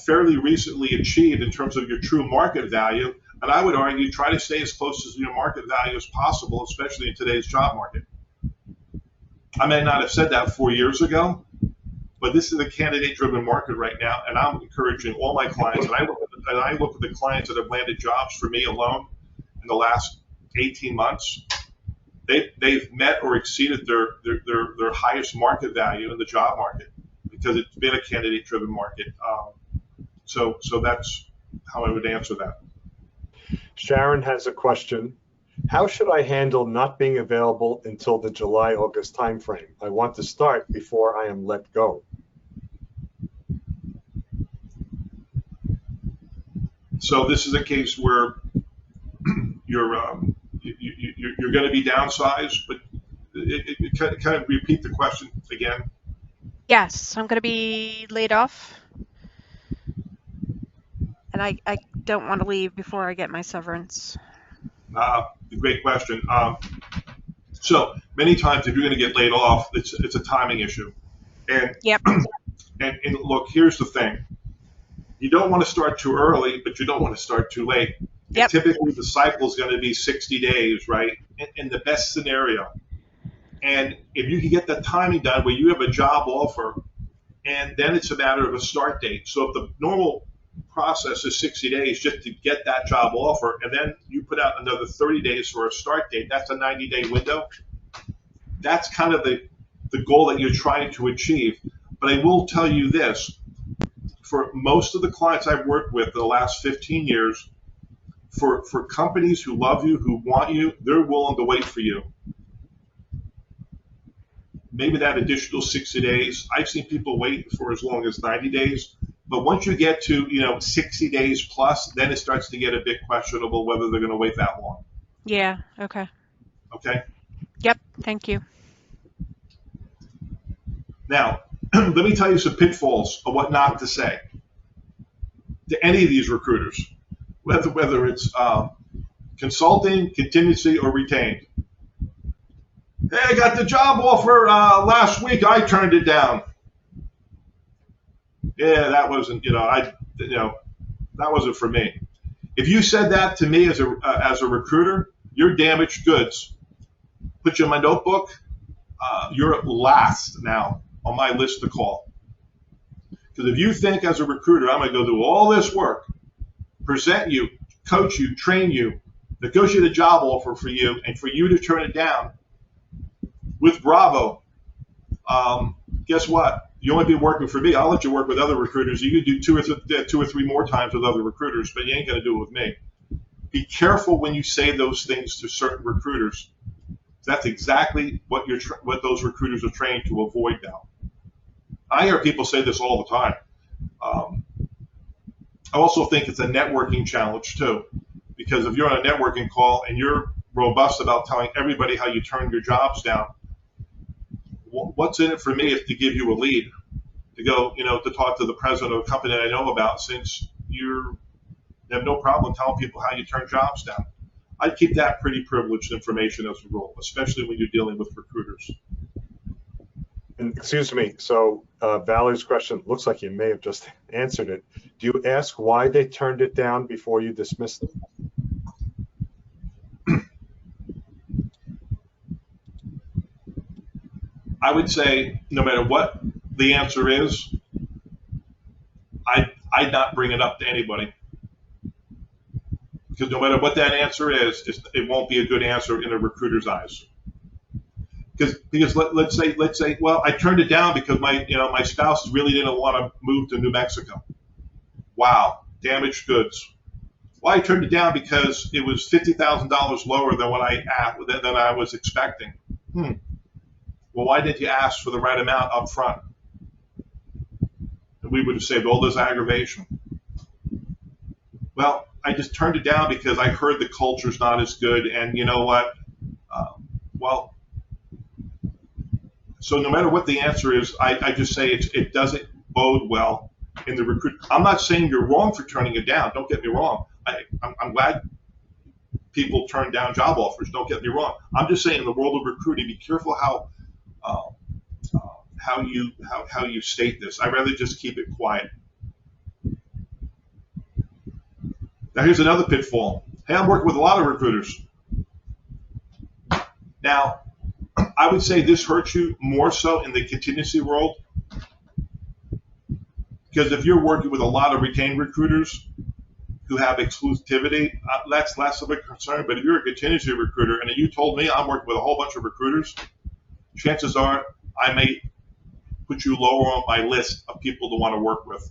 fairly recently achieved in terms of your true market value? And I would argue try to stay as close to your market value as possible, especially in today's job market. I may not have said that 4 years ago, but this is a candidate-driven market right now, and I'm encouraging all my clients, and I look at the clients that have landed jobs for me alone in the last 18 months. They've met or exceeded their highest market value in the job market because it's been a candidate-driven market. So that's how I would answer that. Sharon has a question. How should I handle not being available until the July-August timeframe? I want to start before I am let go. So this is a case where you're going to be downsized, but kind of repeat the question again. Yes, I'm going to be laid off, and I don't want to leave before I get my severance. Great question. So many times, if you're going to get laid off, it's a timing issue. And yep. And look, here's the thing: you don't want to start too early, but you don't want to start too late. Yep. And typically the cycle is going to be 60 days, right? In the best scenario. And if you can get the timing done where you have a job offer, and then it's a matter of a start date. So if the normal process is 60 days just to get that job offer, and then you put out another 30 days for a start date, that's a 90-day window. That's kind of the goal that you're trying to achieve. But I will tell you this, for most of the clients I've worked with the last 15 years, for companies who love you, who want you, they're willing to wait for you. Maybe that additional 60 days. I've seen people wait for as long as 90 days. But once you get to 60 days plus, then it starts to get a bit questionable whether they're going to wait that long. Yeah. Okay. Okay? Yep. Thank you. Now, let me tell you some pitfalls of what not to say to any of these recruiters, whether it's consulting, contingency, or retained. Hey, I got the job offer last week. I turned it down. Yeah, that wasn't, that wasn't for me. If you said that to me as a recruiter, you're damaged goods. Put you in my notebook. You're last now on my list to call. Because if you think as a recruiter, I'm going to go do all this work, present you, coach you, train you, negotiate a job offer for you, and for you to turn it down with Bravo, guess what? You won't be working for me. I'll let you work with other recruiters. You can do two or three more times with other recruiters, but you ain't going to do it with me. Be careful when you say those things to certain recruiters. That's exactly what those recruiters are trained to avoid now. I hear people say this all the time. I also think it's a networking challenge too, because if you're on a networking call and you're robust about telling everybody how you turn your jobs down, what's in it for me if to give you a lead to go, to talk to the president of a company that I know about, since you have no problem telling people how you turn jobs down. I keep that pretty privileged information as a rule, especially when you're dealing with recruiters. And excuse me, so Valerie's question, looks like you may have just answered it. Do you ask why they turned it down before you dismiss them? I would say no matter what the answer is, I'd not bring it up to anybody. Because no matter what that answer is, it won't be a good answer in a recruiter's eyes. Because let's say, well, I turned it down because my spouse really didn't want to move to New Mexico. Wow, damaged goods. Well, I turned it down because it was $50,000 lower than what I was expecting. Well, why didn't you ask for the right amount up front? And we would have saved all this aggravation. Well, I just turned it down because I heard the culture's not as good, and you know what? So no matter what the answer is, I just say it doesn't bode well in the recruit. I'm not saying you're wrong for turning it down. Don't get me wrong. I'm glad people turn down job offers. Don't get me wrong. I'm just saying in the world of recruiting, be careful how you state this. I'd rather just keep it quiet. Now here's another pitfall. Hey, I'm working with a lot of recruiters. Now, I would say this hurts you more so in the contingency world, because if you're working with a lot of retained recruiters who have exclusivity, that's less of a concern. But if you're a contingency recruiter and you told me I'm working with a whole bunch of recruiters, chances are I may put you lower on my list of people to want to work with.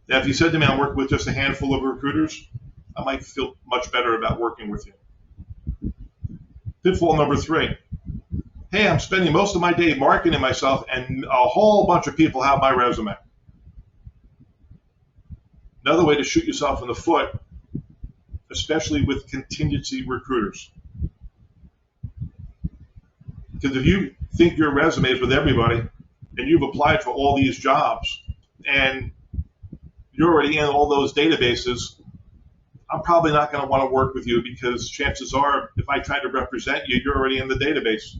Now, if you said to me I'm working with just a handful of recruiters, I might feel much better about working with you. Pitfall number 3. Hey, I'm spending most of my day marketing myself, and a whole bunch of people have my resume. Another way to shoot yourself in the foot, especially with contingency recruiters. Because if you think your resume is with everybody, and you've applied for all these jobs, and you're already in all those databases, I'm probably not going to want to work with you, because chances are, if I try to represent you, you're already in the database.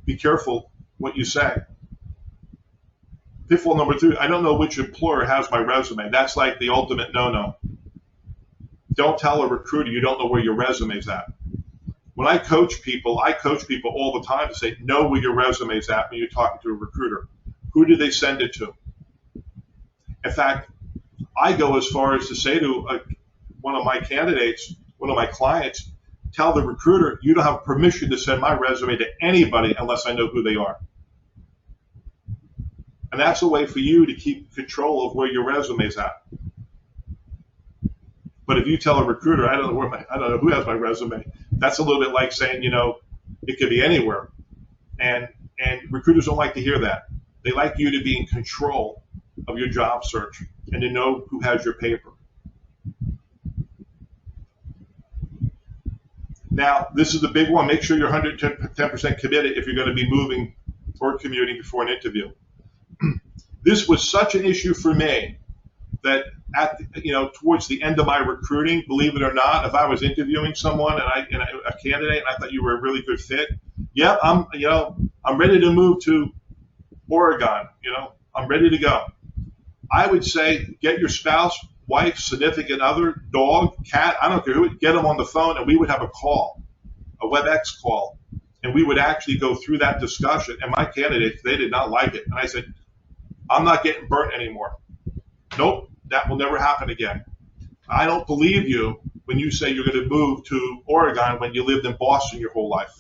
Be careful what you say. Pitfall number 2, I don't know which employer has my resume. That's like the ultimate no-no. Don't tell a recruiter you don't know where your resume's at. When I coach people all the time to say, know where your resume's at when you're talking to a recruiter. Who did they send it to? In fact, I go as far as to say to one of my candidates, one of my clients, tell the recruiter, you don't have permission to send my resume to anybody unless I know who they are. And that's a way for you to keep control of where your resume's at. But if you tell a recruiter, I don't know who has my resume, that's a little bit like saying, it could be anywhere. And recruiters don't like to hear that. They like you to be in control of your job search and to know who has your paper. Now, this is the big one. Make sure you're 110% committed if you're going to be moving or commuting before an interview. This was such an issue for me that towards the end of my recruiting, believe it or not, if I was interviewing someone and a candidate and I thought you were a really good fit, yeah, I'm ready to move to Oregon. I'm ready to go. I would say get your spouse, wife, significant other, dog, cat, I don't care who, get them on the phone and we would have a call, a WebEx call, and we would actually go through that discussion. And my candidates, they did not like it. And I said, I'm not getting burnt anymore. Nope, that will never happen again. I don't believe you when you say you're going to move to Oregon when you lived in Boston your whole life.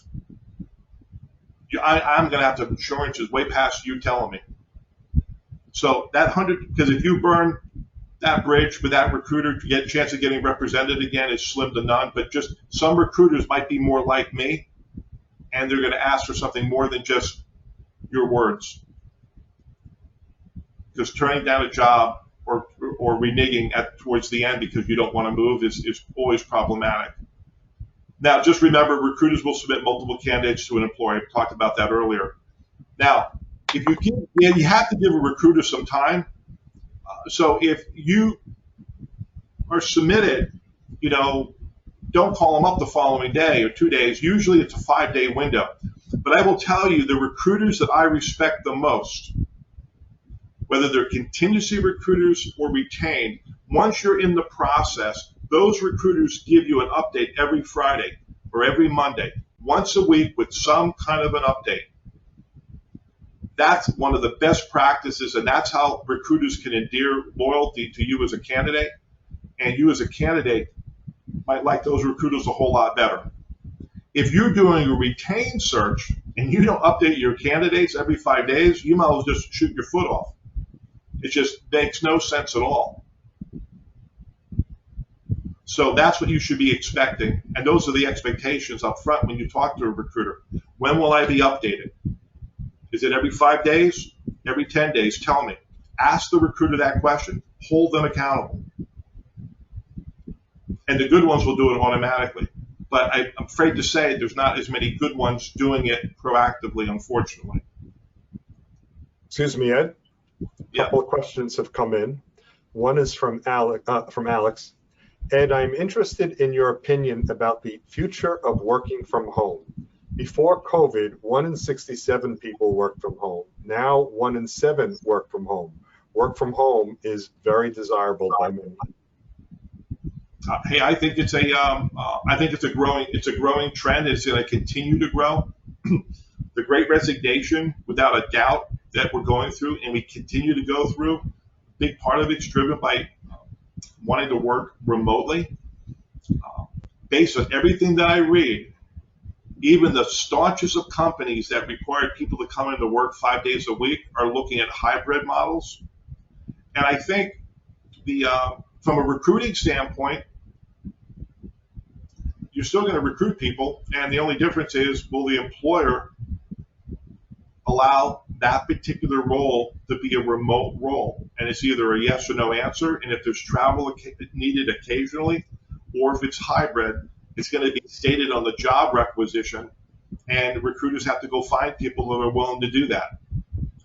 I'm going to have to have insurances way past you telling me. So that because if you burn that bridge with that recruiter to get a chance of getting represented again is slim to none. But just some recruiters might be more like me, and they're going to ask for something more than just your words. Because turning down a job or reneging towards the end because you don't want to move is always problematic. Now, just remember, recruiters will submit multiple candidates to an employer. I talked about that earlier. Now, if you have to give a recruiter some time. So if you are submitted, don't call them up the following day or 2 days. Usually it's a 5-day window. But I will tell you, the recruiters that I respect the most, whether they're contingency recruiters or retained, once you're in the process, those recruiters give you an update every Friday or every Monday, once a week with some kind of an update. That's one of the best practices, and that's how recruiters can endear loyalty to you as a candidate, and you as a candidate might like those recruiters a whole lot better. If you're doing a retained search and you don't update your candidates every 5 days, you might as well just shoot your foot off. It just makes no sense at all. So that's what you should be expecting, and those are the expectations up front when you talk to a recruiter. When will I be updated? Is it every 5 days? Every 10 days? Tell me. Ask the recruiter that question. Hold them accountable. And the good ones will do it automatically. But I'm afraid to say there's not as many good ones doing it proactively, unfortunately. Excuse me, Ed. A Yeah. couple of questions have come in. One is from Alex. Ed, I'm interested in your opinion about the future of working from home. Before COVID, 1 in 67 people worked from home. Now 1 in 7 work from home. Work from home is very desirable by many. Hey, I think it's a growing trend. It's going to continue to grow. The Great Resignation, without a doubt, that we're going through, and we continue to go through. A big part of it's driven by wanting to work remotely. Based on everything that I read, even the staunchest of companies that require people to come into work 5 days a week are looking at hybrid models. And I think from a recruiting standpoint, you're still going to recruit people, and the only difference is, will the employer allow that particular role to be a remote role? And it's either a yes or no answer, and if there's travel needed occasionally, or if it's hybrid, it's going to be stated on the job requisition, and recruiters have to go find people that are willing to do that.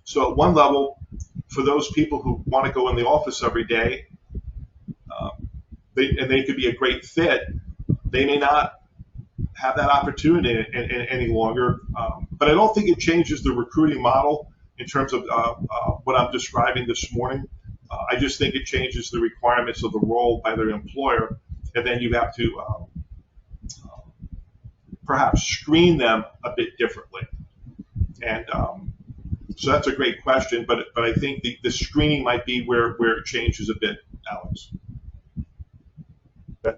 So at one level, for those people who want to go in the office every day, they could be a great fit, they may not have that opportunity any longer. But I don't think it changes the recruiting model in terms of what I'm describing this morning. I just think it changes the requirements of the role by their employer. and then you have to perhaps screen them a bit differently. And so that's a great question, but I think the screening might be where it changes a bit, Alex.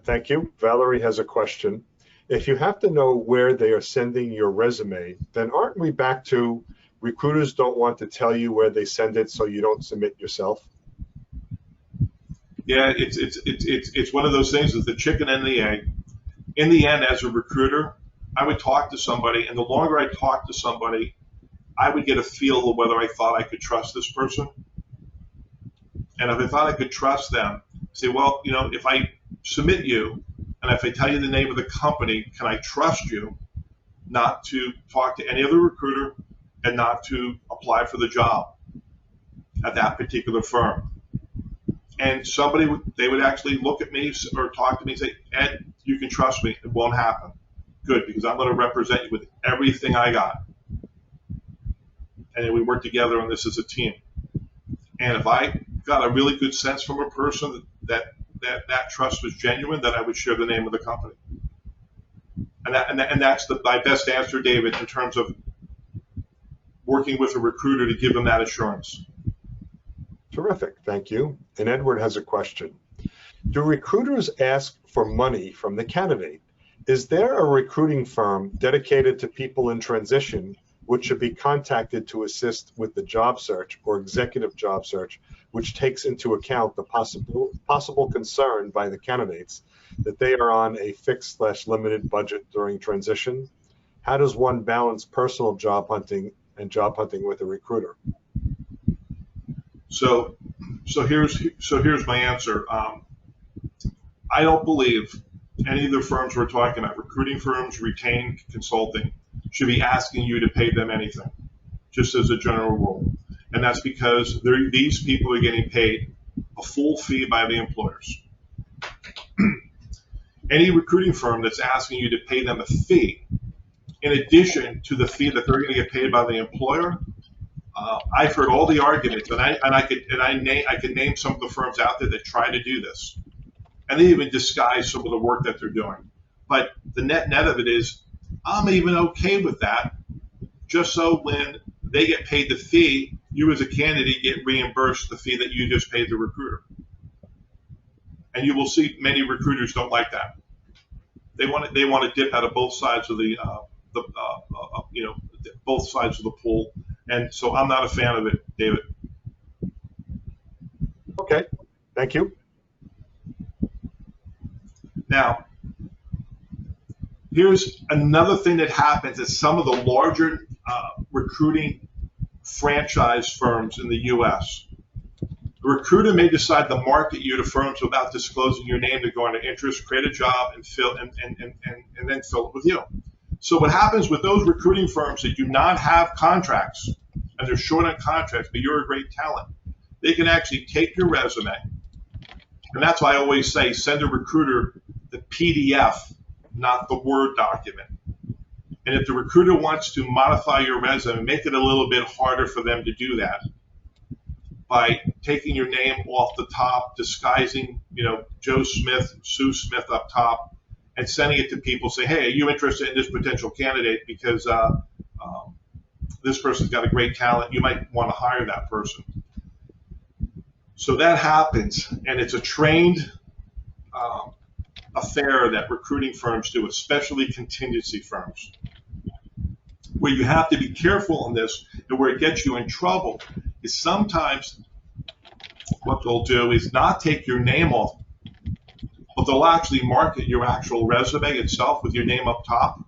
Thank you. Valerie has a question. If you have to know where they are sending your resume, then aren't we back to recruiters don't want to tell you where they send it so you don't submit yourself? Yeah, it's one of those things with the chicken and the egg. In the end, as a recruiter, I would talk to somebody, and the longer I talked to somebody, I would get a feel of whether I thought I could trust this person. And if I thought I could trust them, say, well, you know, if I submit you, and if I tell you the name of the company, can I trust you not to talk to any other recruiter and not to apply for the job at that particular firm? And they would actually look at me or talk to me and say, Ed, you can trust me. It won't happen. Good, because I'm going to represent you with everything I got. And we work together on this as a team. And if I got a really good sense from a person that trust was genuine, then I would share the name of the company. And that's my best answer, David, in terms of working with a recruiter to give them that assurance. Terrific, thank you. And Edward has a question. Do recruiters ask for money from the candidate? Is there a recruiting firm dedicated to people in transition which should be contacted to assist with the job search or executive job search, which takes into account the possible concern by the candidates that they are on a fixed/limited budget during transition? How does one balance personal job hunting and job hunting with a recruiter? So here's my answer. I don't believe any of the firms we're talking about, recruiting firms, retained consulting, should be asking you to pay them anything, just as a general rule. And that's because these people are getting paid a full fee by the employers. Any recruiting firm that's asking you to pay them a fee, in addition to the fee that they're going to get paid by the employer, I've heard all the arguments, and I could name some of the firms out there that try to do this, and they even disguise some of the work that they're doing. But the net of it is, I'm even okay with that, just so when they get paid the fee, you as a candidate get reimbursed the fee that you just paid the recruiter. And you will see many recruiters don't like that. They want to dip out of both sides of both sides of the pool. And so I'm not a fan of it, David. Okay, thank you. Now, here's another thing that happens at some of the larger recruiting franchise firms in the U.S. A recruiter may decide to market you to firms without disclosing your name to garner interest, create a job, and then fill it with you. So what happens with those recruiting firms that do not have contracts, and they're short on contracts, but you're a great talent, they can actually take your resume, and that's why I always say send a recruiter the PDF, not the Word document. And if the recruiter wants to modify your resume, make it a little bit harder for them to do that by taking your name off the top, disguising, Joe Smith, Sue Smith up top, and sending it to people, say, hey, are you interested in this potential candidate? Because this person's got a great talent. You might want to hire that person. So that happens, and it's a trained affair that recruiting firms do, especially contingency firms. Where you have to be careful on this, and where it gets you in trouble, is sometimes what they'll do is not take your name off, but they'll actually market your actual resume itself with your name up top.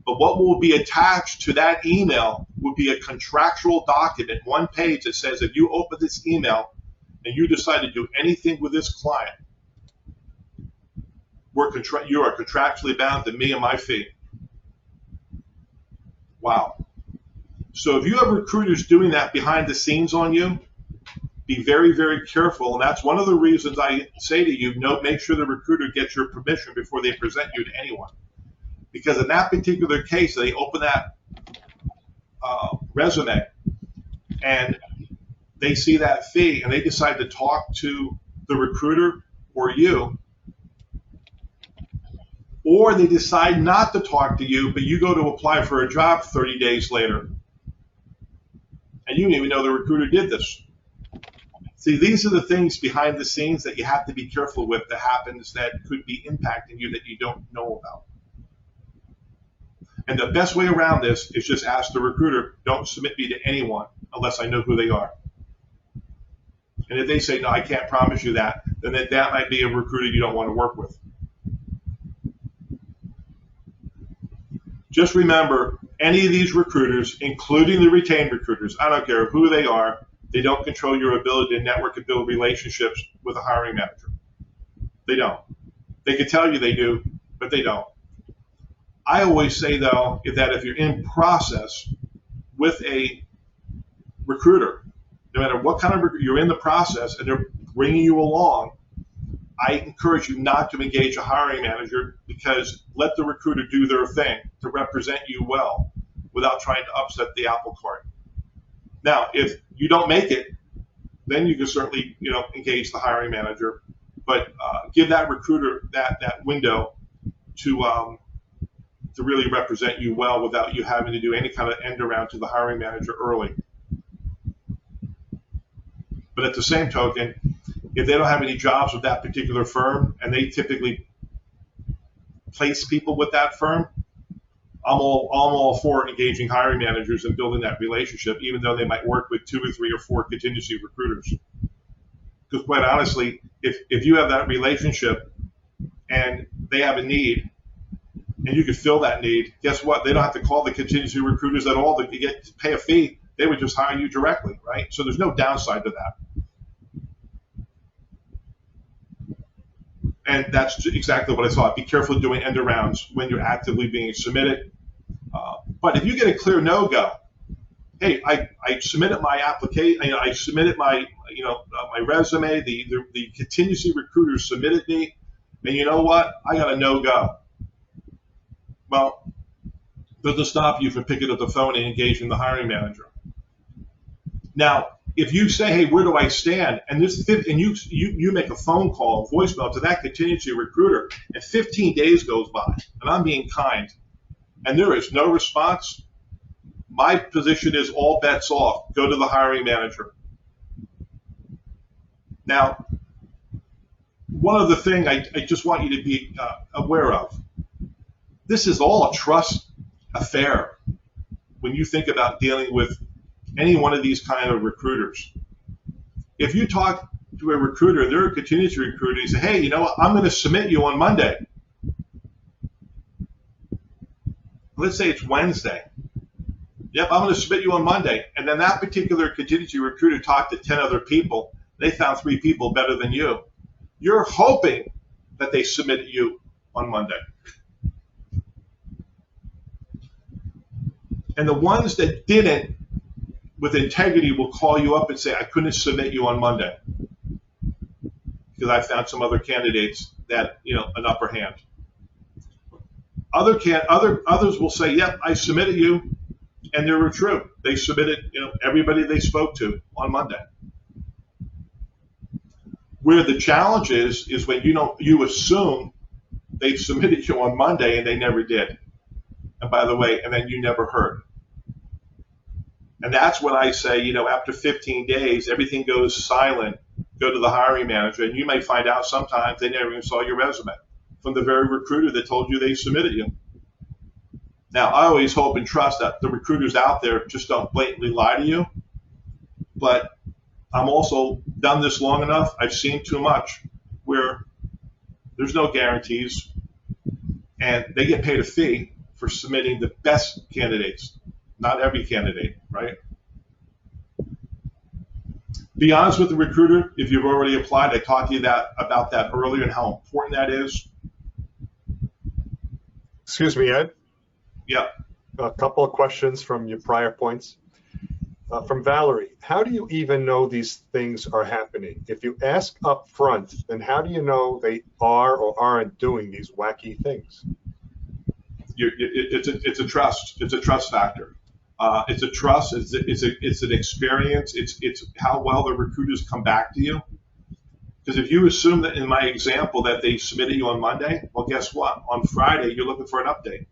But what will be attached to that email will be a contractual document, one page that says if you open this email and you decide to do anything with this client, you are contractually bound to me and my fee. Wow. So if you have recruiters doing that behind the scenes on you, be very, very careful. And that's one of the reasons I say to you, make sure the recruiter gets your permission before they present you to anyone. Because in that particular case, they open that resume and they see that fee and they decide to talk to the recruiter or you, Or they decide not to talk to you, but you go to apply for a job 30 days later. And you didn't even know the recruiter did this. See, these are the things behind the scenes that you have to be careful with that happens that could be impacting you that you don't know about. And the best way around this is just ask the recruiter, don't submit me to anyone unless I know who they are. And if they say, no, I can't promise you that, then that might be a recruiter you don't want to work with. Just remember, any of these recruiters, including the retained recruiters, I don't care who they are, they don't control your ability to network and build relationships with a hiring manager. They don't. They can tell you they do, but they don't. I always say, though, that if you're in process with a recruiter, no matter what kind of recruiter, you're in the process and they're bringing you along, I encourage you not to engage a hiring manager, because let the recruiter do their thing to represent you well without trying to upset the apple cart. Now, if you don't make it, then you can certainly, engage the hiring manager, but give that recruiter that window to really represent you well without you having to do any kind of end around to the hiring manager early. But at the same token, if they don't have any jobs with that particular firm and they typically place people with that firm, I'm all for engaging hiring managers and building that relationship, even though they might work with 2 or 3 or 4 contingency recruiters. Because quite honestly, if you have that relationship and they have a need and you can fill that need, guess what? They don't have to call the contingency recruiters at all to pay a fee. They would just hire you directly, right? So there's no downside to that. And that's exactly what I thought. Be careful of doing end arounds when you're actively being submitted. But if you get a clear no-go, hey, I submitted my application, I submitted my, my resume, the contingency recruiter submitted me, and you know what? I got a no-go. Well, doesn't stop you from picking up the phone and engaging the hiring manager. Now, if you say, hey, where do I stand? And you make a phone call, a voicemail to that contingency recruiter, and 15 days goes by, and I'm being kind, and there is no response, my position is all bets off. Go to the hiring manager. Now, one other thing I just want you to be aware of. This is all a trust affair when you think about dealing with any one of these kind of recruiters. If you talk to a recruiter, they're a contingency recruiter, you say, hey, you know what, I'm going to submit you on Monday. Let's say it's Wednesday. Yep, I'm going to submit you on Monday. And then that particular contingency recruiter talked to 10 other people. They found 3 people better than you. You're hoping that they submitted you on Monday. And the ones that didn't, with integrity, will call you up and say, I couldn't submit you on Monday because I found some other candidates that, an upper hand. Others will say, yep, I submitted you, and they were true. They submitted, everybody they spoke to on Monday. Where the challenge is when you assume they submitted you on Monday and they never did. And by the way, and then you never heard. And that's when I say, after 15 days, everything goes silent. Go to the hiring manager, and you may find out sometimes they never even saw your resume from the very recruiter that told you they submitted you. Now, I always hope and trust that the recruiters out there just don't blatantly lie to you. But I'm also done this long enough. I've seen too much where there's no guarantees, and they get paid a fee for submitting the best candidates. Not every candidate, right? Be honest with the recruiter. If you've already applied, I talked to you about that earlier and how important that is. Excuse me, Ed. Yeah. A couple of questions from your prior points. From Valerie, how do you even know these things are happening? If you ask up front, then how do you know they are or aren't doing these wacky things? It's a trust. It's a trust factor. It's a trust. It's an experience. It's how well the recruiters come back to you. Because if you assume that in my example that they submitted you on Monday, well, guess what? On Friday, you're looking for an update.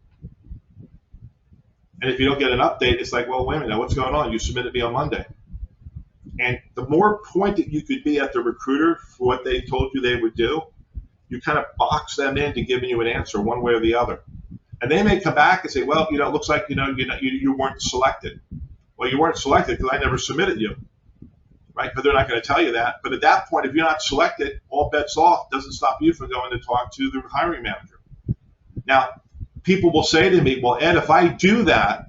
And if you don't get an update, it's like, well, wait a minute, what's going on? You submitted me on Monday. And the more pointed you could be at the recruiter for what they told you they would do, you kind of box them into giving you an answer one way or the other. And they may come back and say, well, it looks like, you weren't selected. Well, you weren't selected because I never submitted you. Right? But they're not going to tell you that. But at that point, if you're not selected, all bets off. Doesn't stop you from going to talk to the hiring manager. Now, people will say to me, well, Ed, if I do that,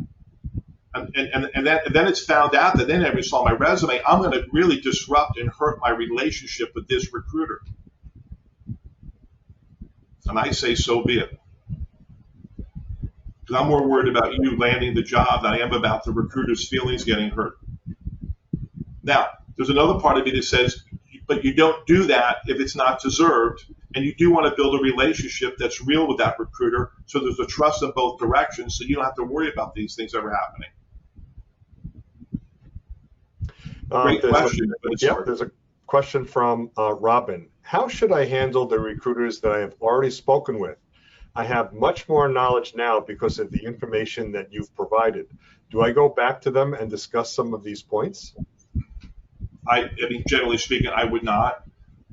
and then it's found out that they never saw my resume, I'm going to really disrupt and hurt my relationship with this recruiter. And I say, so be it. Because I'm more worried about you landing the job than I am about the recruiter's feelings getting hurt. Now, there's another part of me that says, but you don't do that if it's not deserved, and you do want to build a relationship that's real with that recruiter, so there's a trust in both directions, so you don't have to worry about these things ever happening. Great question. There's a question from Robin. How should I handle the recruiters that I have already spoken with? I have much more knowledge now because of the information that you've provided. Do I go back to them and discuss some of these points? I mean, generally speaking, I would not.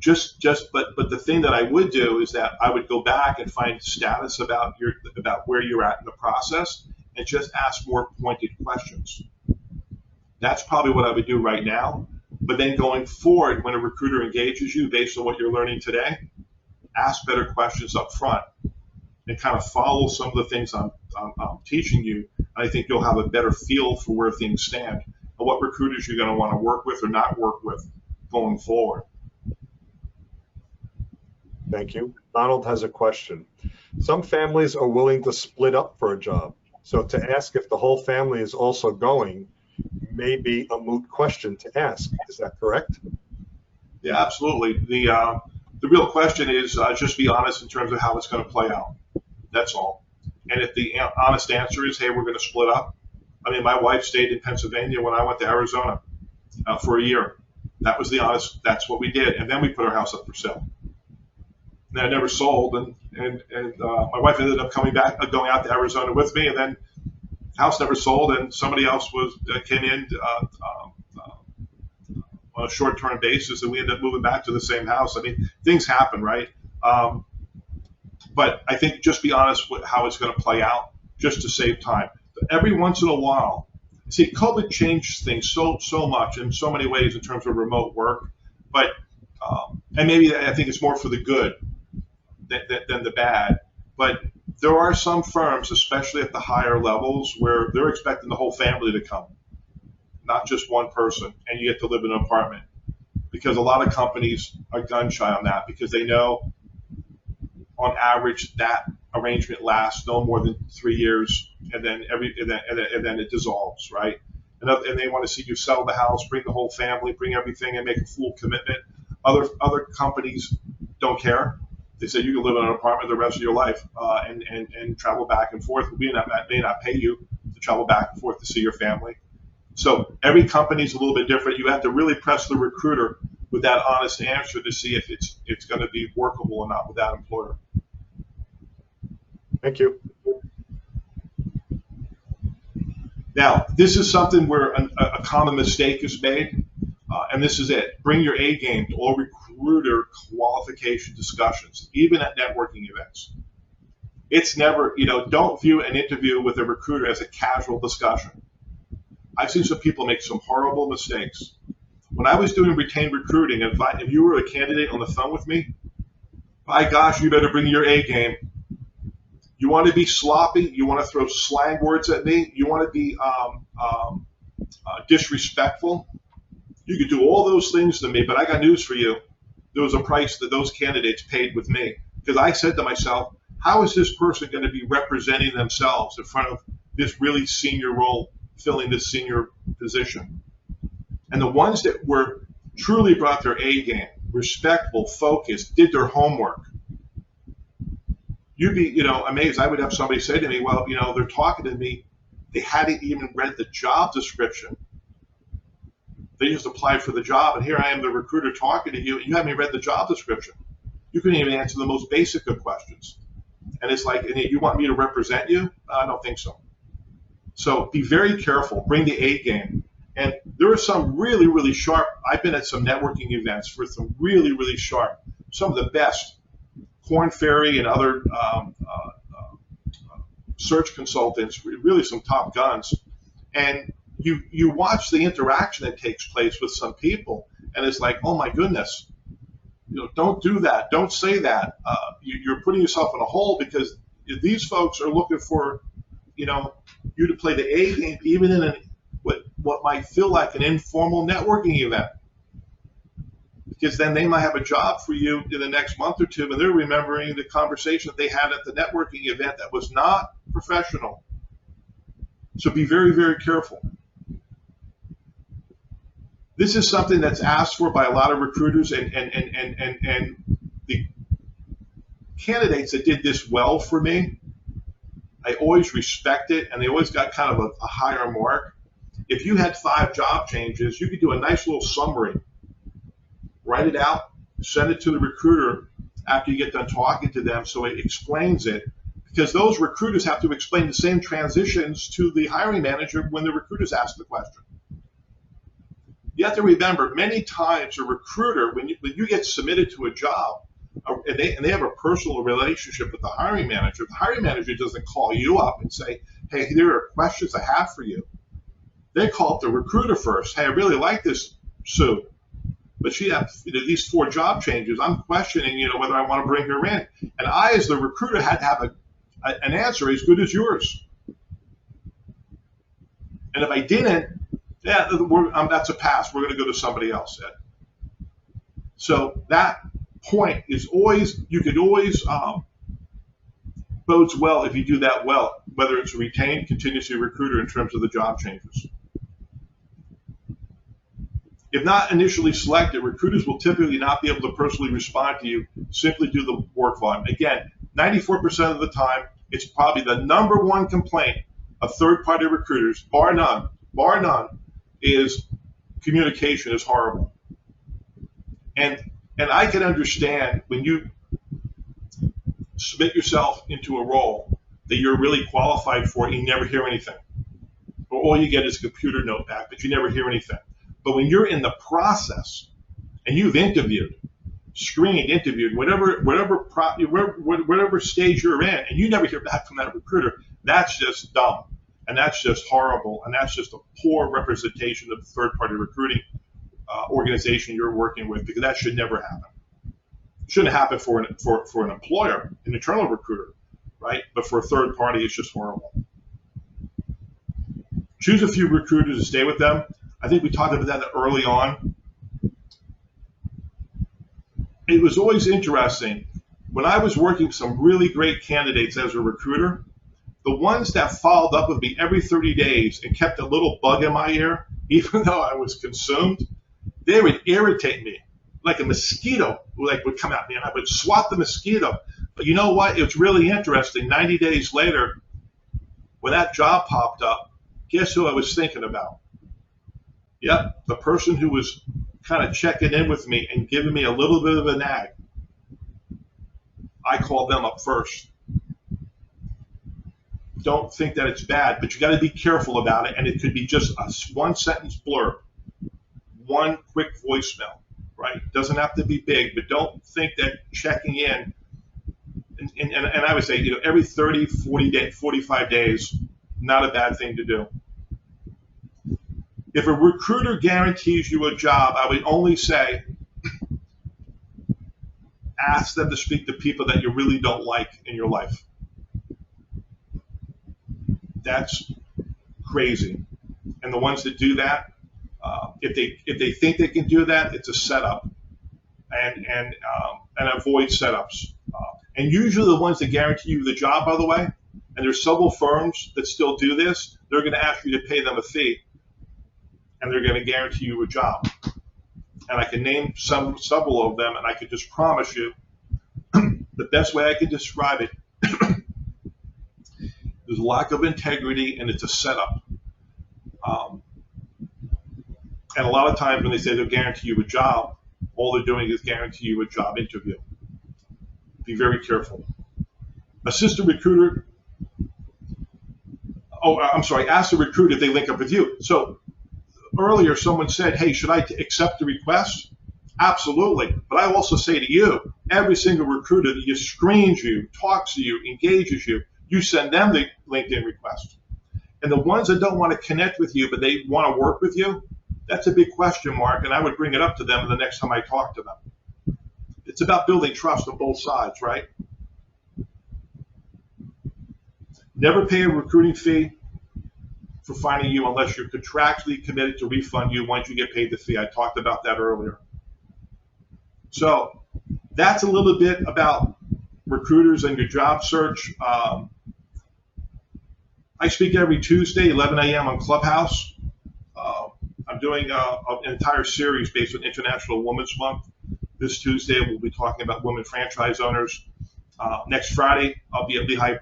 But the thing that I would do is that I would go back and find status about where you're at in the process and just ask more pointed questions. That's probably what I would do right now. But then going forward, when a recruiter engages you based on what you're learning today, ask better questions up front and kind of follow some of the things I'm teaching you. And I think you'll have a better feel for where things stand and what recruiters you're going to want to work with or not work with going forward. Thank you. Donald has a question. Some families are willing to split up for a job. So to ask if the whole family is also going may be a moot question to ask. Is that correct? Yeah, absolutely. The real question is just be honest in terms of how it's going to play out. That's all. And if the honest answer is, hey, we're going to split up. I mean, my wife stayed in Pennsylvania when I went to Arizona for a year. That was the honest, that's what we did. And then we put our house up for sale. And I never sold. And my wife ended up coming back, going out to Arizona with me. And then house never sold. And somebody else came in on a short-term basis. And we ended up moving back to the same house. I mean, things happen, right? But I think just be honest with how it's going to play out just to save time. Every once in a while, see, COVID changed things so much in so many ways in terms of remote work, but and maybe I think it's more for the good than the bad. But there are some firms, especially at the higher levels, where they're expecting the whole family to come, not just one person, and you get to live in an apartment. Because a lot of companies are gun shy on that because they know on average that arrangement lasts no more than 3 years, and then it dissolves, right? And they want to see you sell the house, bring the whole family, bring everything, and make a full commitment. Other companies don't care. They say you can live in an apartment the rest of your life and travel back and forth. We may not pay you to travel back and forth to see your family. So every company is a little bit different. You have to really press the recruiter with that honest answer to see if it's going to be workable or not with that employer. Thank you. Now, this is something where a common mistake is made, and this is it. Bring your A game to all recruiter qualification discussions, even at networking events. It's never, don't view an interview with a recruiter as a casual discussion. I've seen some people make some horrible mistakes. When I was doing retained recruiting, if you were a candidate on the phone with me, by gosh, you better bring your A game. You want to be sloppy? You want to throw slang words at me? You want to be disrespectful? You could do all those things to me, but I got news for you. There was a price that those candidates paid with me because I said to myself, how is this person going to be representing themselves in front of this really senior role, filling this senior position? And the ones that were truly brought their A game, respectful, focused, did their homework, you'd be, amazed. I would have somebody say to me, well, they're talking to me. They hadn't even read the job description. They just applied for the job, and here I am, the recruiter, talking to you, and you haven't even read the job description. You couldn't even answer the most basic of questions. And it's like, and you want me to represent you? I don't think so. So be very careful. Bring the A game. And there are some really, really sharp, I've been at some networking events for some really, really sharp, some of the best, Korn Ferry and other search consultants, really some top guns. And you watch the interaction that takes place with some people, and it's like, oh my goodness, don't do that. Don't say that. You're putting yourself in a hole, because these folks are looking for, you to play the A game, even in what might feel like an informal networking event, because then they might have a job for you in the next month or two, and they're remembering the conversation that they had at the networking event that was not professional. So be very, very careful. This is something that's asked for by a lot of recruiters, and the candidates that did this well for me, I always respect it, and they always got kind of a higher mark. If you had 5 job changes, you could do a nice little summary, write it out, send it to the recruiter after you get done talking to them, so it explains it, because those recruiters have to explain the same transitions to the hiring manager when the recruiters ask the question. You have to remember, many times a recruiter, when you get submitted to a job, and they have a personal relationship with the hiring manager doesn't call you up and say, hey, there are questions I have for you. They call up the recruiter first. Hey, I really like this Sue, but she has these 4 job changes. I'm questioning, whether I want to bring her in. And I, as the recruiter, had to have an answer as good as yours. And if I didn't, that's a pass. We're going to go to somebody else. So that point is always, you could always bodes well if you do that well, whether it's a retained contingency recruiter in terms of the job changes. If not initially selected, recruiters will typically not be able to personally respond to you simply due to the work volume. Again, 94% of the time, it's probably the number one complaint of third-party recruiters, bar none, is communication is horrible. And I can understand when you submit yourself into a role that you're really qualified for and you never hear anything. Or all you get is a computer note back, but you never hear anything. But when you're in the process and you've interviewed, screened, interviewed, whatever stage you're in, and you never hear back from that recruiter, that's just dumb. And that's just horrible. And that's just a poor representation of the third-party recruiting organization you're working with, because that should never happen. It shouldn't happen for an employer, an internal recruiter, right? But for a third party, it's just horrible. Choose a few recruiters and stay with them. I think we talked about that early on. It was always interesting. When I was working some really great candidates as a recruiter, the ones that followed up with me every 30 days and kept a little bug in my ear, even though I was consumed, they would irritate me like a mosquito would come at me, and I would swat the mosquito. But you know what? It's really interesting. 90 days later, when that job popped up, guess who I was thinking about? Yep, the person who was kind of checking in with me and giving me a little bit of a nag. I called them up first. Don't think that it's bad, but you got to be careful about it, and it could be just a one-sentence blurb, one quick voicemail, right? It doesn't have to be big, but don't think that checking in, and I would say, every 30, 40 days, 45 days, not a bad thing to do. If a recruiter guarantees you a job, I would only say, ask them to speak to people that you really don't like in your life. That's crazy. And the ones that do that, if they think they can do that, it's a setup. And avoid setups. And usually the ones that guarantee you the job, by the way, and there's several firms that still do this, they're going to ask you to pay them a fee, and they're going to guarantee you a job. And I can name several of them, and I can just promise you the best way I can describe it, there's a lack of integrity, and it's a setup. And a lot of times when they say they'll guarantee you a job, all they're doing is guarantee you a job interview. Be very careful. Assistant recruiter, ask the recruiter if they link up with you. So earlier someone said, hey, should I accept the request? Absolutely. But I also say to you, every single recruiter that screens you, talks to you, engages you, you send them the LinkedIn request. And the ones that don't want to connect with you, but they want to work with you, that's a big question mark, and I would bring it up to them the next time I talk to them. It's about building trust on both sides, right? Never pay a recruiting fee for finding you unless you're contractually committed to refund you once you get paid the fee. I talked about that earlier. So that's a little bit about recruiters and your job search. I speak every Tuesday, 11 a.m. on Clubhouse. I'm doing an entire series based on International Women's Month. This Tuesday, we'll be talking about women franchise owners. Next Friday, I'll be at Lehigh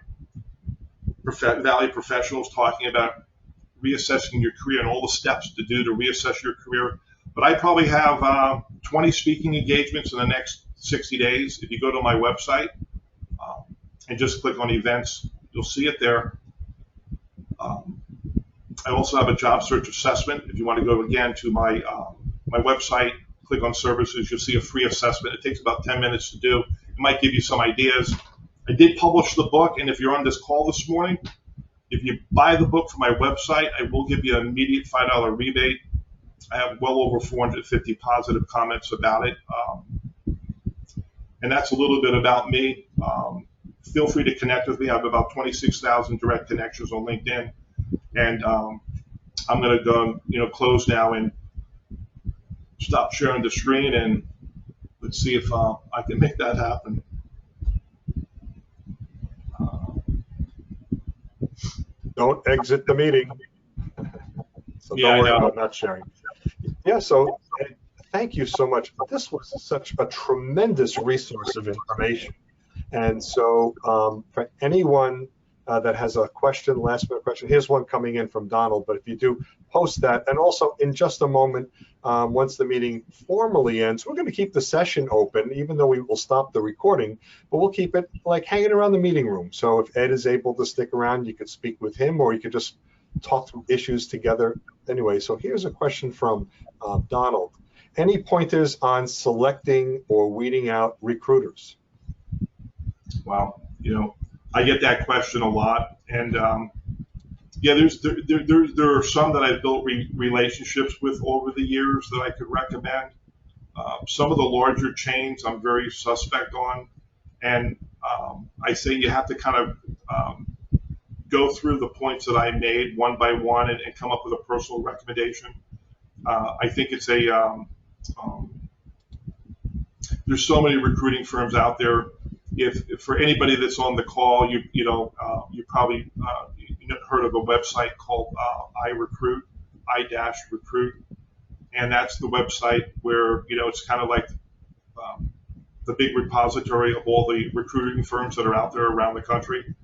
Valley Professionals talking about reassessing your career and all the steps to do to reassess your career. But I probably have 20 speaking engagements in the next 60 days. If you go to my website and just click on events, you'll see it there. I also have a job search assessment. If you want to go again to my website, click on services, you'll see a free assessment. It takes about 10 minutes to do. It might give you some ideas. I did publish the book, and if you're on this call this morning, if you buy the book from my website, I will give you an immediate $5 rebate. I have well over 450 positive comments about it. And that's a little bit about me. Feel free to connect with me. I have about 26,000 direct connections on LinkedIn. And I'm going to go, close now and stop sharing the screen, and let's see if I can make that happen. Don't exit the meeting. So don't worry about not sharing. Yeah, so thank you so much. This was such a tremendous resource of information. And so for anyone that has a question, last minute question, here's one coming in from Donald, but if you do, post that. And also in just a moment, once the meeting formally ends, we're going to keep the session open, even though we will stop the recording, but we'll keep it like hanging around the meeting room. So if Ed is able to stick around, you could speak with him, or you could just talk through issues together. Anyway, so here's a question from Donald. Any pointers on selecting or weeding out recruiters? Wow, I get that question a lot, and there are some that I've built relationships with over the years that I could recommend. Some of the larger chains I'm very suspect on, and I say you have to kind of go through the points that I made one by one and come up with a personal recommendation. I think it's there's so many recruiting firms out there. If for anybody that's on the call, you probably heard of a website called iRecruit, i-recruit, and that's the website where it's kind of like the big repository of all the recruiting firms that are out there around the country.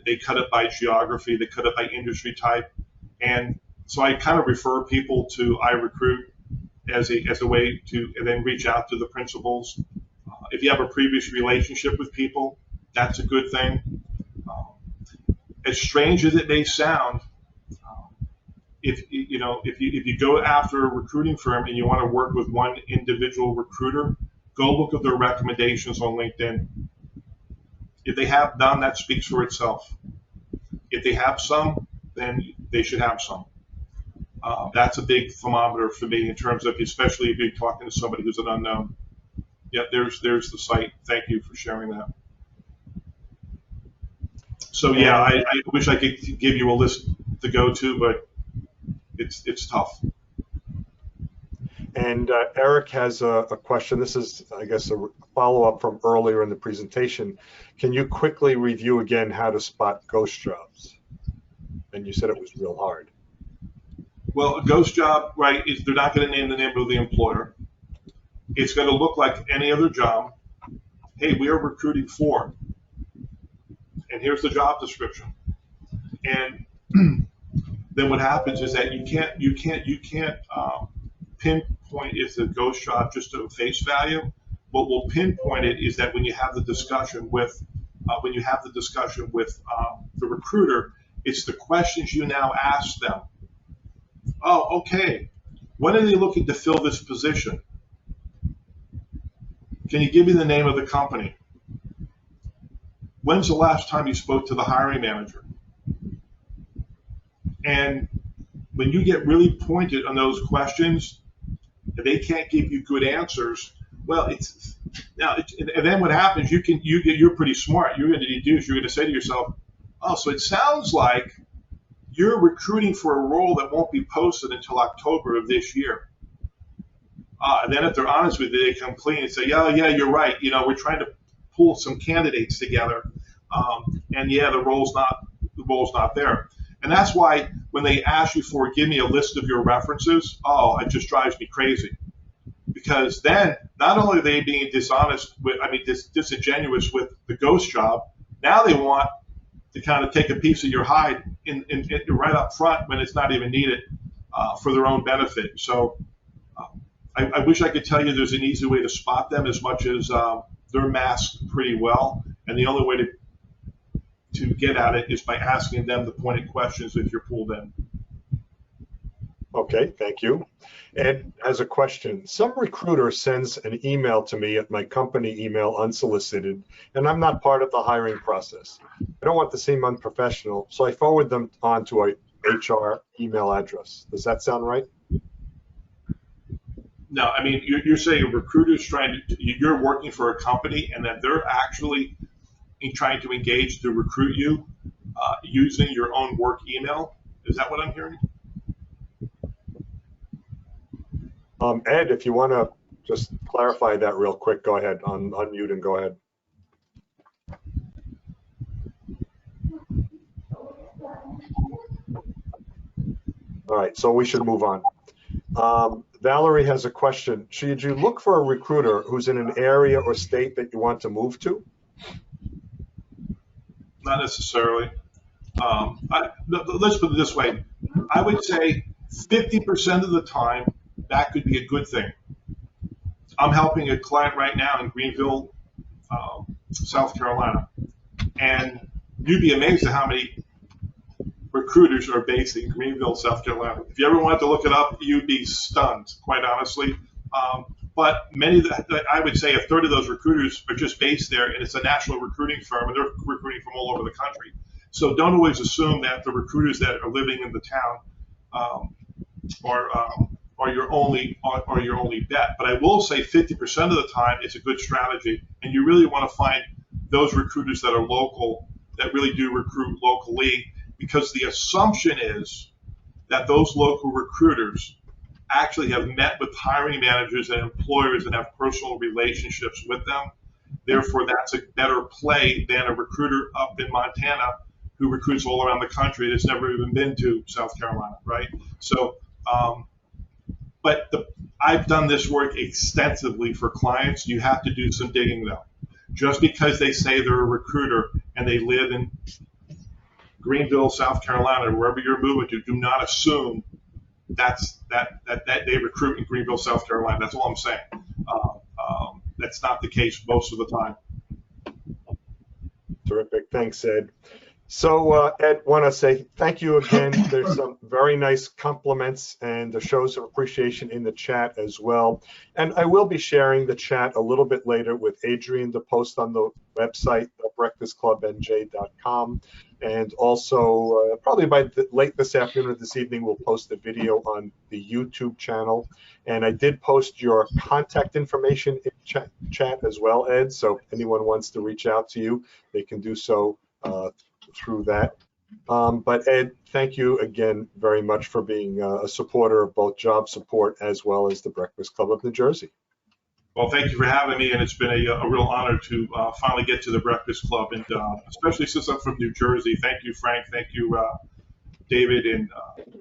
They cut it by geography, they cut it by industry type, and so I kind of refer people to iRecruit as a way to and then reach out to the principals. If you have a previous relationship with people, that's a good thing. As strange as it may sound, if you go after a recruiting firm and you want to work with one individual recruiter, go look at their recommendations on LinkedIn. If they have none, that speaks for itself. If they have some, then they should have some. That's a big thermometer for me in terms of, especially if you're talking to somebody who's an unknown. Yeah, there's the site. Thank you for sharing that. So yeah, I wish I could give you a list to go to, but it's tough. And Eric has a question. This is, I guess, a follow-up from earlier in the presentation. Can you quickly review again how to spot ghost jobs? And you said it was real hard. Well, a ghost job, right, is they're not going to name the name of the employer. It's going to look like any other job. Hey, we are recruiting for, and here's the job description. And then what happens is that you can't pinpoint it's a ghost job just to face value. What will pinpoint it is that when you have the discussion with the recruiter, it's the questions you now ask them. Oh, okay. When are they looking to fill this position? Can you give me the name of the company? When's the last time you spoke to the hiring manager? And when you get really pointed on those questions, and they can't give you good answers, well, and then what happens? You're pretty smart. You're going to say to yourself, oh, so it sounds like you're recruiting for a role that won't be posted until October of this year. And then if they're honest with you, they come clean and say, yeah, you're right. We're trying to pull some candidates together, and yeah, the role's not there. And that's why when they ask you give me a list of your references, it just drives me crazy. Because then not only are they being disingenuous with the ghost job, now they want to kind of take a piece of your hide in right up front when it's not even needed for their own benefit. So I wish I could tell you there's an easy way to spot them, as much as they're masked pretty well. And the only way to get at it is by asking them the pointed questions if you're pulled in. Okay, thank you. Ed has a question. Some recruiter sends an email to me at my company email unsolicited, and I'm not part of the hiring process. I don't want to seem unprofessional, so I forward them on to a HR email address. Does that sound right? No, I mean, you're saying a recruiter's you're working for a company and that they're actually trying to engage to recruit you using your own work email? Is that what I'm hearing? Ed, if you want to just clarify that real quick, go ahead. Unmute and go ahead. All right, so we should move on. Valerie has a question. Should you look for a recruiter who's in an area or state that you want to move to? Not necessarily. Let's put it this way. I would say 50% of the time, that could be a good thing. I'm helping a client right now in Greenville, South Carolina, and you'd be amazed at how many recruiters are based in Greenville, South Carolina. If you ever wanted to look it up, you'd be stunned, quite honestly. But I would say a third of those recruiters are just based there, and it's a national recruiting firm, and they're recruiting from all over the country. So don't always assume that the recruiters that are living in the town are your only bet. But I will say 50% of the time it's a good strategy, and you really want to find those recruiters that are local, that really do recruit locally, because the assumption is that those local recruiters actually have met with hiring managers and employers and have personal relationships with them. Therefore, that's a better play than a recruiter up in Montana who recruits all around the country that's never even been to South Carolina, right? So, I've done this work extensively for clients. You have to do some digging, though. Just because they say they're a recruiter and they live in Greenville, South Carolina, or wherever you're moving to, do not assume that they recruit in Greenville, South Carolina. That's all I'm saying. That's not the case most of the time. Terrific. Thanks, Ed. So, Ed, want to say thank you again. There's some very nice compliments and the shows of appreciation in the chat as well. And I will be sharing the chat a little bit later with Adrian to post on the website, breakfastclubnj.com. And also, probably by late this afternoon or this evening, we'll post a video on the YouTube channel. And I did post your contact information in chat as well, Ed. So if anyone wants to reach out to you, they can do so through that. But Ed, thank you again very much for being a supporter of both Job Support as well as the Breakfast Club of New Jersey. Well, thank you for having me, and it's been a real honor to finally get to the Breakfast Club, and especially since I'm from New Jersey. Thank you, Frank. Thank you, David and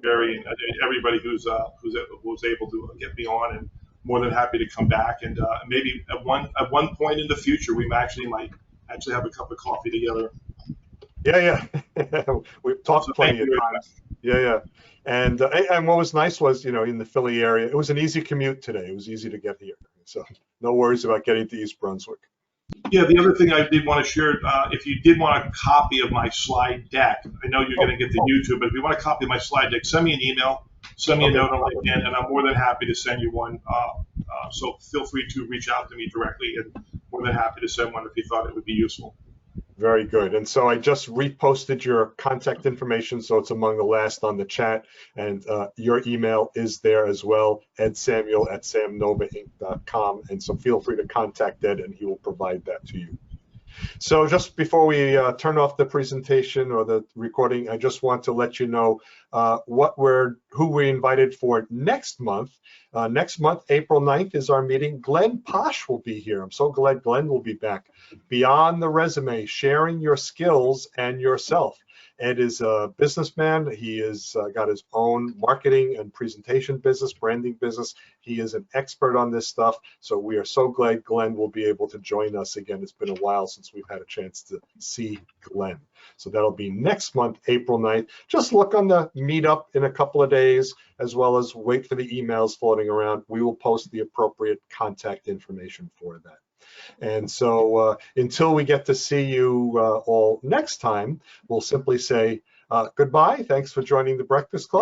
Barry, and everybody who's was able to get me on, and more than happy to come back. And maybe at one point in the future, we might actually have a cup of coffee together. Yeah. We've talked plenty of times. Yeah. And what was nice was, in the Philly area, it was an easy commute today. It was easy to get here. So no worries about getting to East Brunswick. Yeah, the other thing I did want to share, if you did want a copy of my slide deck, I know you're going to get the YouTube, but if you want a copy of my slide deck, send me an email, send me a note on LinkedIn, and I'm more than happy to send you one. So feel free to reach out to me directly, and more than happy to send one if you thought it would be useful. Very good. And so I just reposted your contact information, so it's among the last on the chat, and your email is there as well, edsamuel@samnovainc.com, and so feel free to contact Ed, and he will provide that to you. So just before we turn off the presentation or the recording, I just want to let you know who we invited for next month. Next month, April 9th, is our meeting. Glenn Posh will be here. I'm so glad Glenn will be back. Beyond the resume, sharing your skills and yourself. Ed is a businessman. He has got his own marketing and presentation business, branding business. He is an expert on this stuff. So we are so glad Glenn will be able to join us again. It's been a while since we've had a chance to see Glenn. So that'll be next month, April 9th. Just look on the meetup in a couple of days, as well as wait for the emails floating around. We will post the appropriate contact information for that. And so until we get to see you all next time, we'll simply say goodbye. Thanks for joining the Breakfast Club.